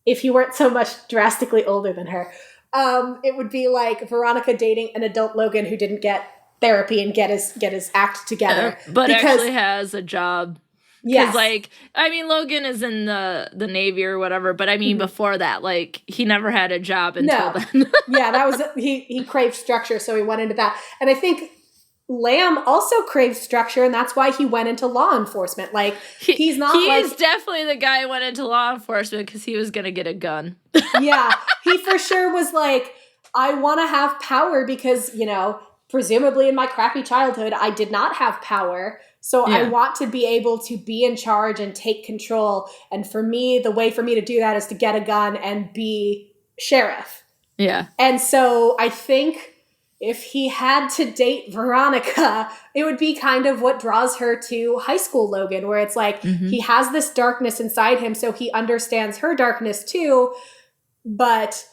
if he weren't so much drastically older than her, it would be like Veronica dating an adult Logan who didn't get therapy and get his act together. But actually has a job. Because, like, I mean, Logan is in the Navy or whatever, but I mean, before that, like, he never had a job until then. Yeah, that was, he craved structure, so he went into that. And I think Lamb also craves structure, and that's why he went into law enforcement. Like, he's not He's definitely the guy who went into law enforcement because he was going to get a gun. Yeah, he for sure was like, I want to have power because, presumably in my crappy childhood, I did not have power. So I want to be able to be in charge and take control. And for me, the way for me to do that is to get a gun and be sheriff. Yeah. And so I think if he had to date Veronica, it would be kind of what draws her to high school Logan, where it's like he has this darkness inside him, so he understands her darkness too. But,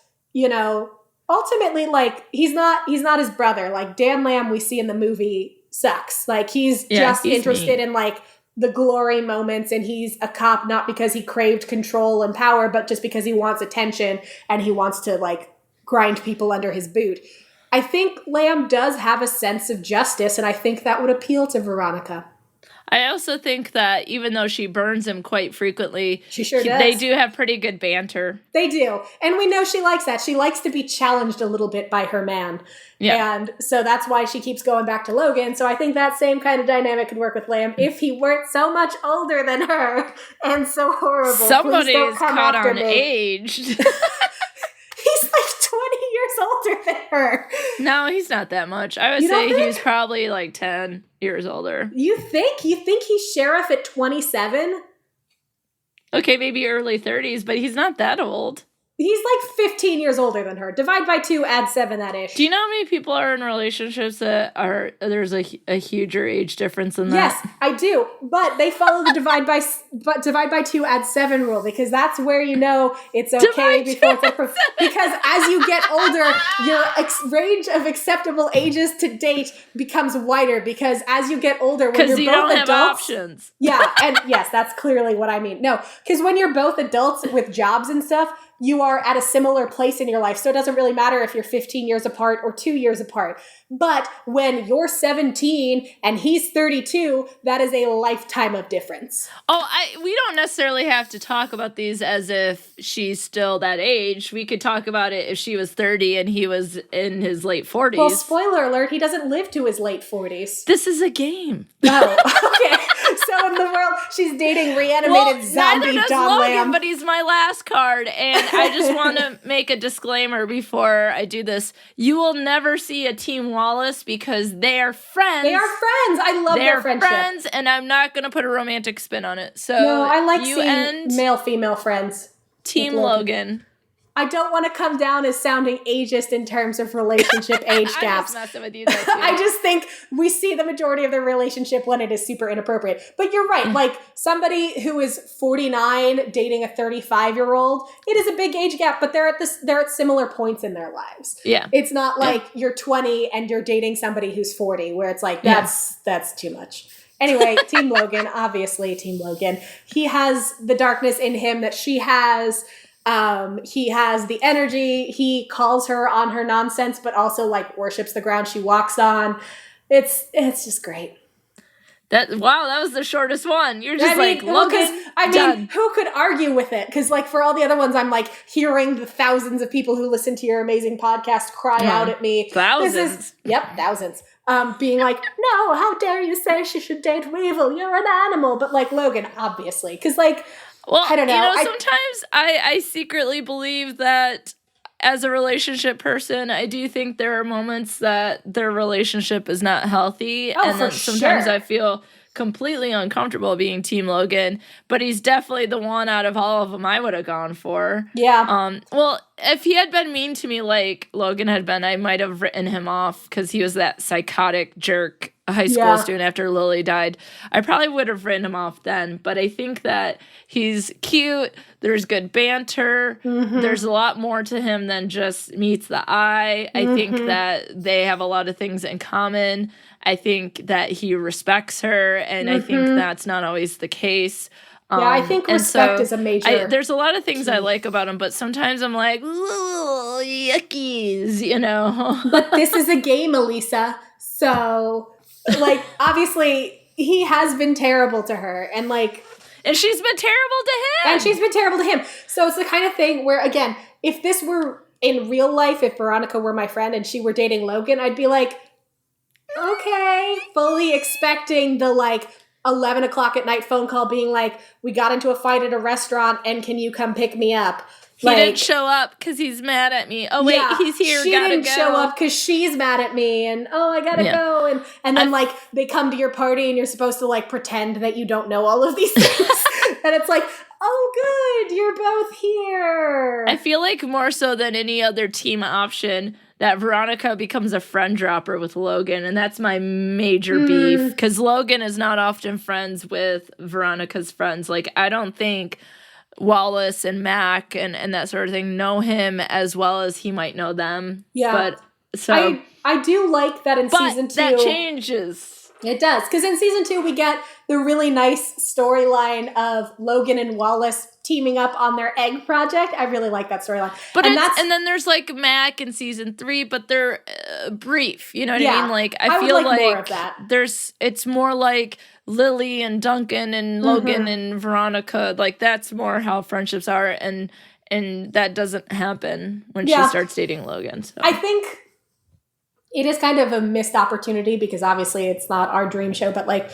ultimately, like, he's not his brother. Like, Dan Lamb we see in the movie sucks. Like, he's interested in, like, the glory moments, and he's a cop not because he craved control and power, but just because he wants attention and he wants to, like, grind people under his boot. I think Lamb does have a sense of justice, and I think that would appeal to Veronica. I also think that even though she burns him quite frequently, she sure does. They do have pretty good banter. They do. And we know she likes that. She likes to be challenged a little bit by her man. Yeah. And so that's why she keeps going back to Logan. So I think that same kind of dynamic could work with Lamb if he weren't so much older than her and so horrible. Somebody is caught on age. He's like 20 years older than her. No, he's not that much. I would say he's probably like 10 years older. You think? You think he's sheriff at 27? Okay, maybe early 30s, but he's not that old. He's like 15 years older than her. Divide by 2, add 7, that ish. Do you know how many people are in relationships that there's a huger age difference in that? Yes, I do. But they follow the divide by 2, add 7 rule, because that's where it's okay before it's approved. Because as you get older, your range of acceptable ages to date becomes wider, because as you get older, when you're both adults, have options. Yeah, and yes, that's clearly what I mean. No, because when you're both adults with jobs and stuff, you are at a similar place in your life. So it doesn't really matter if you're 15 years apart or 2 years apart. But when you're 17 and he's 32, that is a lifetime of difference. Oh, we don't necessarily have to talk about these as if she's still that age. We could talk about it if she was 30 and he was in his late 40s. Well, spoiler alert, he doesn't live to his late 40s. This is a game. Oh, okay. So in the world, she's dating reanimated zombie neither does Don Logan, Lamb. But he's my last card. And I just want to make a disclaimer before I do this. You will never see a Team Wallace because they are friends. They are friends. I love their friendship. They're friends, and I'm not going to put a romantic spin on it. So no, I like seeing male-female friends. Team Logan. I don't want to come down as sounding ageist in terms of relationship age gaps. I'm just messing with you there too. I just think we see the majority of their relationship when it is super inappropriate. But you're right. Like, somebody who is 49 dating a 35-year-old, it is a big age gap, but they're at similar points in their lives. Yeah. It's not like you're 20 and you're dating somebody who's 40, where it's like, that's too much. Anyway, Team Logan, obviously Team Logan. He has the darkness in him that she has. He has the energy. He calls her on her nonsense, but also like worships the ground she walks on. It's just great. That was the shortest one. You're just Logan. Who could argue with it? Because like for all the other ones, I'm like hearing the thousands of people who listen to your amazing podcast cry out at me. Thousands. Thousands. Being like, no, how dare you say she should date Weevil? You're an animal. But like Logan, obviously, because like. Well, I don't know. Sometimes I secretly believe that as a relationship person, I do think there are moments that their relationship is not healthy. Oh, and then sometimes I feel completely uncomfortable being Team Logan, but he's definitely the one out of all of them I would have gone for. Yeah. Well, if he had been mean to me like Logan had been, I might have written him off because he was that psychotic jerk high school student after Lily died. I probably would have written him off then, but I think that he's cute. There's good banter. Mm-hmm. There's a lot more to him than just meets the eye. I think that they have a lot of things in common. I think that he respects her, and I think that's not always the case. I think respect is a major... there's a lot of things I like about him, but sometimes I'm like, ooh, yuckies, But this is a game, Alysa. So, like, obviously, he has been terrible to her, and like... And she's been terrible to him. So it's the kind of thing where, again, if this were in real life, if Veronica were my friend and she were dating Logan, I'd be like... Okay, okay, fully expecting the, like, 11 o'clock at night phone call being like, we got into a fight at a restaurant and can you come pick me up? He didn't show up because he's mad at me. Oh, wait, yeah, he's here. She didn't show up because she's mad at me. And, I gotta go. And then, like, they come to your party and you're supposed to, like, pretend that you don't know all of these things. And it's like, oh, good, you're both here. I feel like more so than any other team option that Veronica becomes a friend dropper with Logan. And that's my major beef. Because Logan is not often friends with Veronica's friends. Like, I don't think Wallace and Mac and that sort of thing know him as well as he might know them. Yeah. But so I do like that in season 2. That changes. It does. Because in season 2, we get the really nice storyline of Logan and Wallace teaming up on their egg project. I really like that storyline. But and then there's like Mac in season 3, but they're brief. You know what I mean? Like I feel like more of that. It's more like Lily and Duncan and Logan and Veronica. Like that's more how friendships are, and that doesn't happen when she starts dating Logan. So. I think it is kind of a missed opportunity because obviously it's not our dream show, but like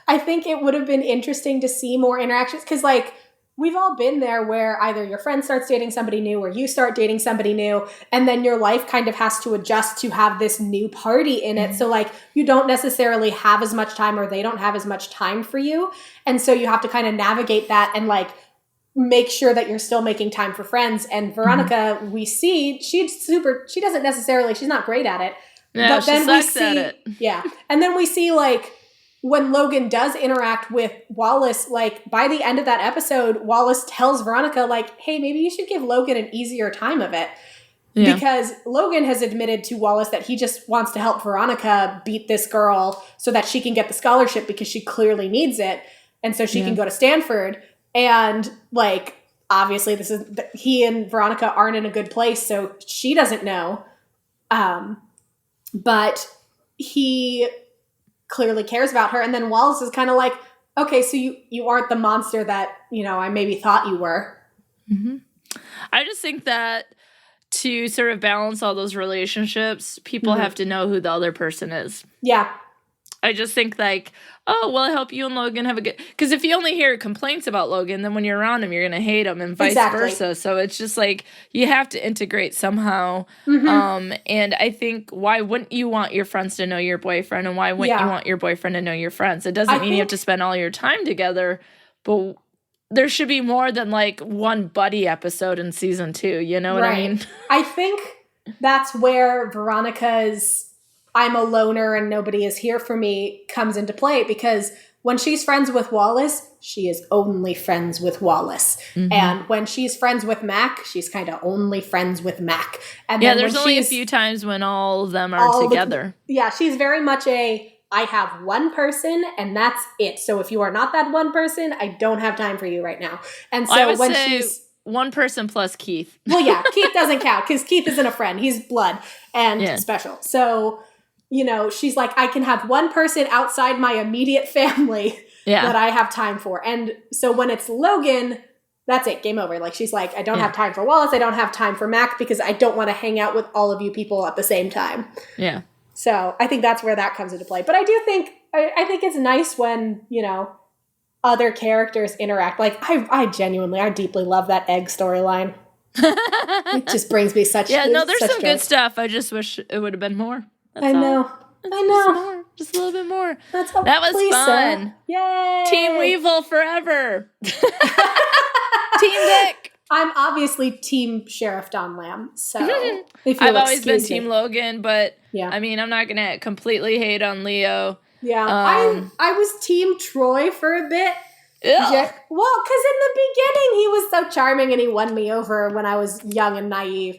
I think it would have been interesting to see more interactions because like we've all been there where either your friend starts dating somebody new or you start dating somebody new, and then your life kind of has to adjust to have this new party in it. So like you don't necessarily have as much time or they don't have as much time for you. And so you have to kind of navigate that and like make sure that you're still making time for friends. And Veronica, we see, she's not great at it. Yeah, but then she sucks at it. Yeah. And then we see like when Logan does interact with Wallace, like by the end of that episode, Wallace tells Veronica like, hey, maybe you should give Logan an easier time of it. Yeah. Because Logan has admitted to Wallace that he just wants to help Veronica beat this girl so that she can get the scholarship because she clearly needs it. And so she can go to Stanford. And like, obviously he and Veronica aren't in a good place. So she doesn't know. But he clearly cares about her. And then Wallace is kind of like, okay, so you aren't the monster that, I maybe thought you were. Mm-hmm. I just think that to sort of balance all those relationships, people have to know who the other person is. Yeah. I just think like, oh, well, I hope you and Logan have a good... Because if you only hear complaints about Logan, then when you're around him, you're going to hate him and vice versa. So it's just like, you have to integrate somehow. And I think, why wouldn't you want your friends to know your boyfriend? And why wouldn't you want your boyfriend to know your friends? It doesn't mean you have to spend all your time together, but there should be more than like one buddy episode in season 2. You know what I mean? I think that's where Veronica's I'm a loner and nobody is here for me comes into play, because when she's friends with Wallace, she is only friends with Wallace. And when she's friends with Mac, she's kind of only friends with Mac. And then there's only a few times when all of them are together. She's very much I have one person and that's it. So if you are not that one person, I don't have time for you right now. And so I would say one person plus Keith. Well, yeah, Keith doesn't count because Keith isn't a friend. He's blood and special. So... she's like, I can have one person outside my immediate family that I have time for. And so when it's Logan, that's it. Game over. Like, she's like, I don't have time for Wallace. I don't have time for Mac because I don't want to hang out with all of you people at the same time. Yeah. So I think that's where that comes into play. But I do think, I think it's nice when, other characters interact. Like, I deeply love that egg storyline. It just brings me such there's some good stuff. I just wish it would have been more. I know. Just a little bit more. That was fun. Yay! Team Weevil forever. Team Dick. I'm obviously Team Sheriff Don Lamb. So I've always been Team Logan, but I mean, I'm not gonna completely hate on Leo. Yeah, I was Team Troy for a bit. Well, because in the beginning he was so charming and he won me over when I was young and naive.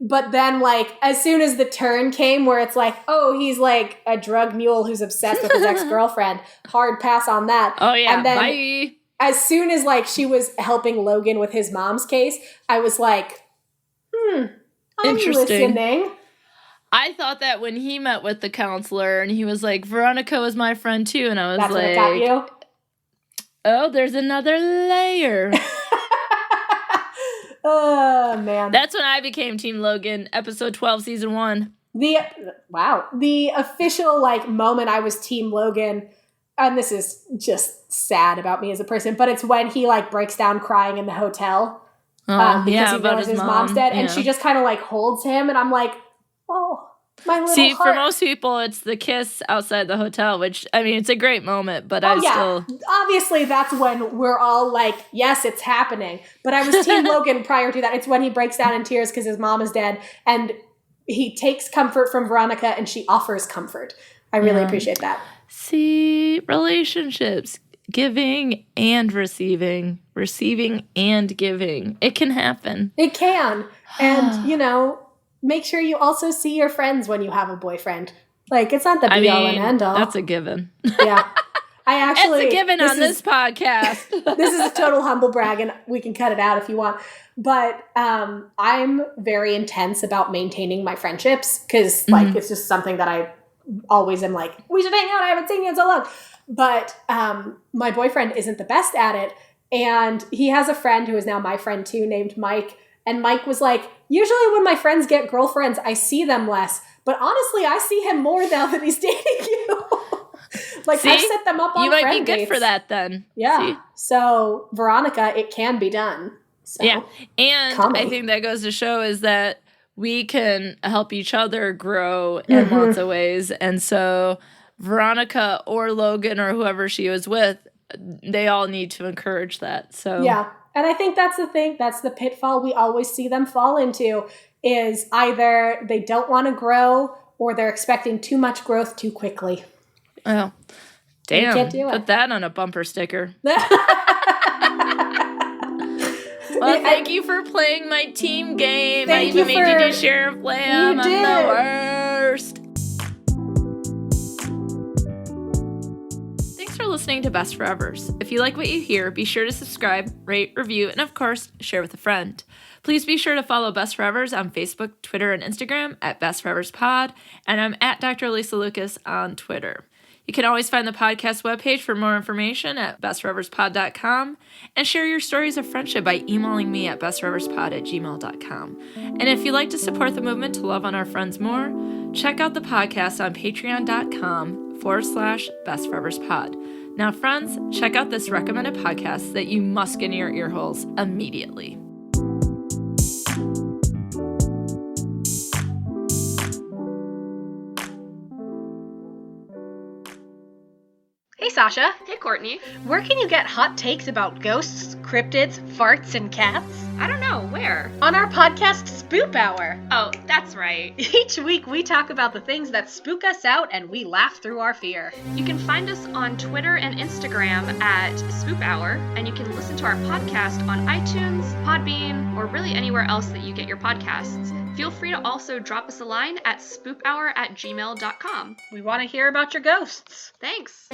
But then, like, as soon as the turn came where it's like, oh, he's like a drug mule who's obsessed with his ex-girlfriend, hard pass on that. Oh, yeah, and then, bye. As soon as, like, she was helping Logan with his mom's case, I was like, I'm listening. I thought that when he met with the counselor and he was like, Veronica was my friend too, and I was That's like, what got you? Oh, there's another layer. Oh, man. That's when I became Team Logan, episode 12, season 1. The official moment I was Team Logan, and this is just sad about me as a person, but it's when he breaks down crying in the hotel because he realizes his mom's dead, and she just kind of holds him, and I'm like, oh, my little heart. For most people, it's the kiss outside the hotel, which, I mean, it's a great moment, but still... Obviously, that's when we're all yes, it's happening. But I was Team Logan prior to that. It's when he breaks down in tears because his mom is dead, and he takes comfort from Veronica, and she offers comfort. I really appreciate that. See, relationships, giving and receiving and giving. It can happen. It can. And, make sure you also see your friends when you have a boyfriend. It's not the be-all and end-all. That's a given. Yeah. It's a given on this podcast. This is a total humble brag, and we can cut it out if you want. But I'm very intense about maintaining my friendships because, it's just something that I always am we should hang out. I haven't seen you in so long. But my boyfriend isn't the best at it. And he has a friend who is now my friend too, named Mike. And Mike was usually when my friends get girlfriends, I see them less. But honestly, I see him more now that he's dating you. I've set them up on you might friend be good dates. For that then. Yeah. See? So, Veronica, it can be done. So, yeah. And I think that goes to show is that we can help each other grow in lots of ways. And so Veronica or Logan or whoever she was with, they all need to encourage that. So yeah. And I think that's the thing. That's the pitfall we always see them fall into is either they don't want to grow or they're expecting too much growth too quickly. Oh, damn. You can't do it. Put that on a bumper sticker. Well, thank you for playing my team game. I even made you do Sheriff Lamb. I'm the worst. Thanks for listening to Best Forevers. If you like what you hear, be sure to subscribe, rate, review, and of course, share with a friend. Please be sure to follow Best Forevers on Facebook, Twitter, and Instagram at Best Forevers Pod, and I'm at Dr. Alysa Lucas on Twitter. You can always find the podcast webpage for more information at bestforeverspod.com and share your stories of friendship by emailing me at bestforeverspod@gmail.com. And if you'd like to support the movement to love on our friends more, check out the podcast on patreon.com/bestforeverspod. Now, friends, check out this recommended podcast that you must get in your ear holes immediately. Hey Sasha. Hey Courtney. Where can you get hot takes about ghosts, cryptids, farts, and cats? I don't know, where? On our podcast, Spoop Hour. Oh, that's right. Each week we talk about the things that spook us out and we laugh through our fear. You can find us on Twitter and Instagram at Spoop Hour, and you can listen to our podcast on iTunes, Podbean, or really anywhere else that you get your podcasts. Feel free to also drop us a line at spoophour@gmail.com. We want to hear about your ghosts. Thanks.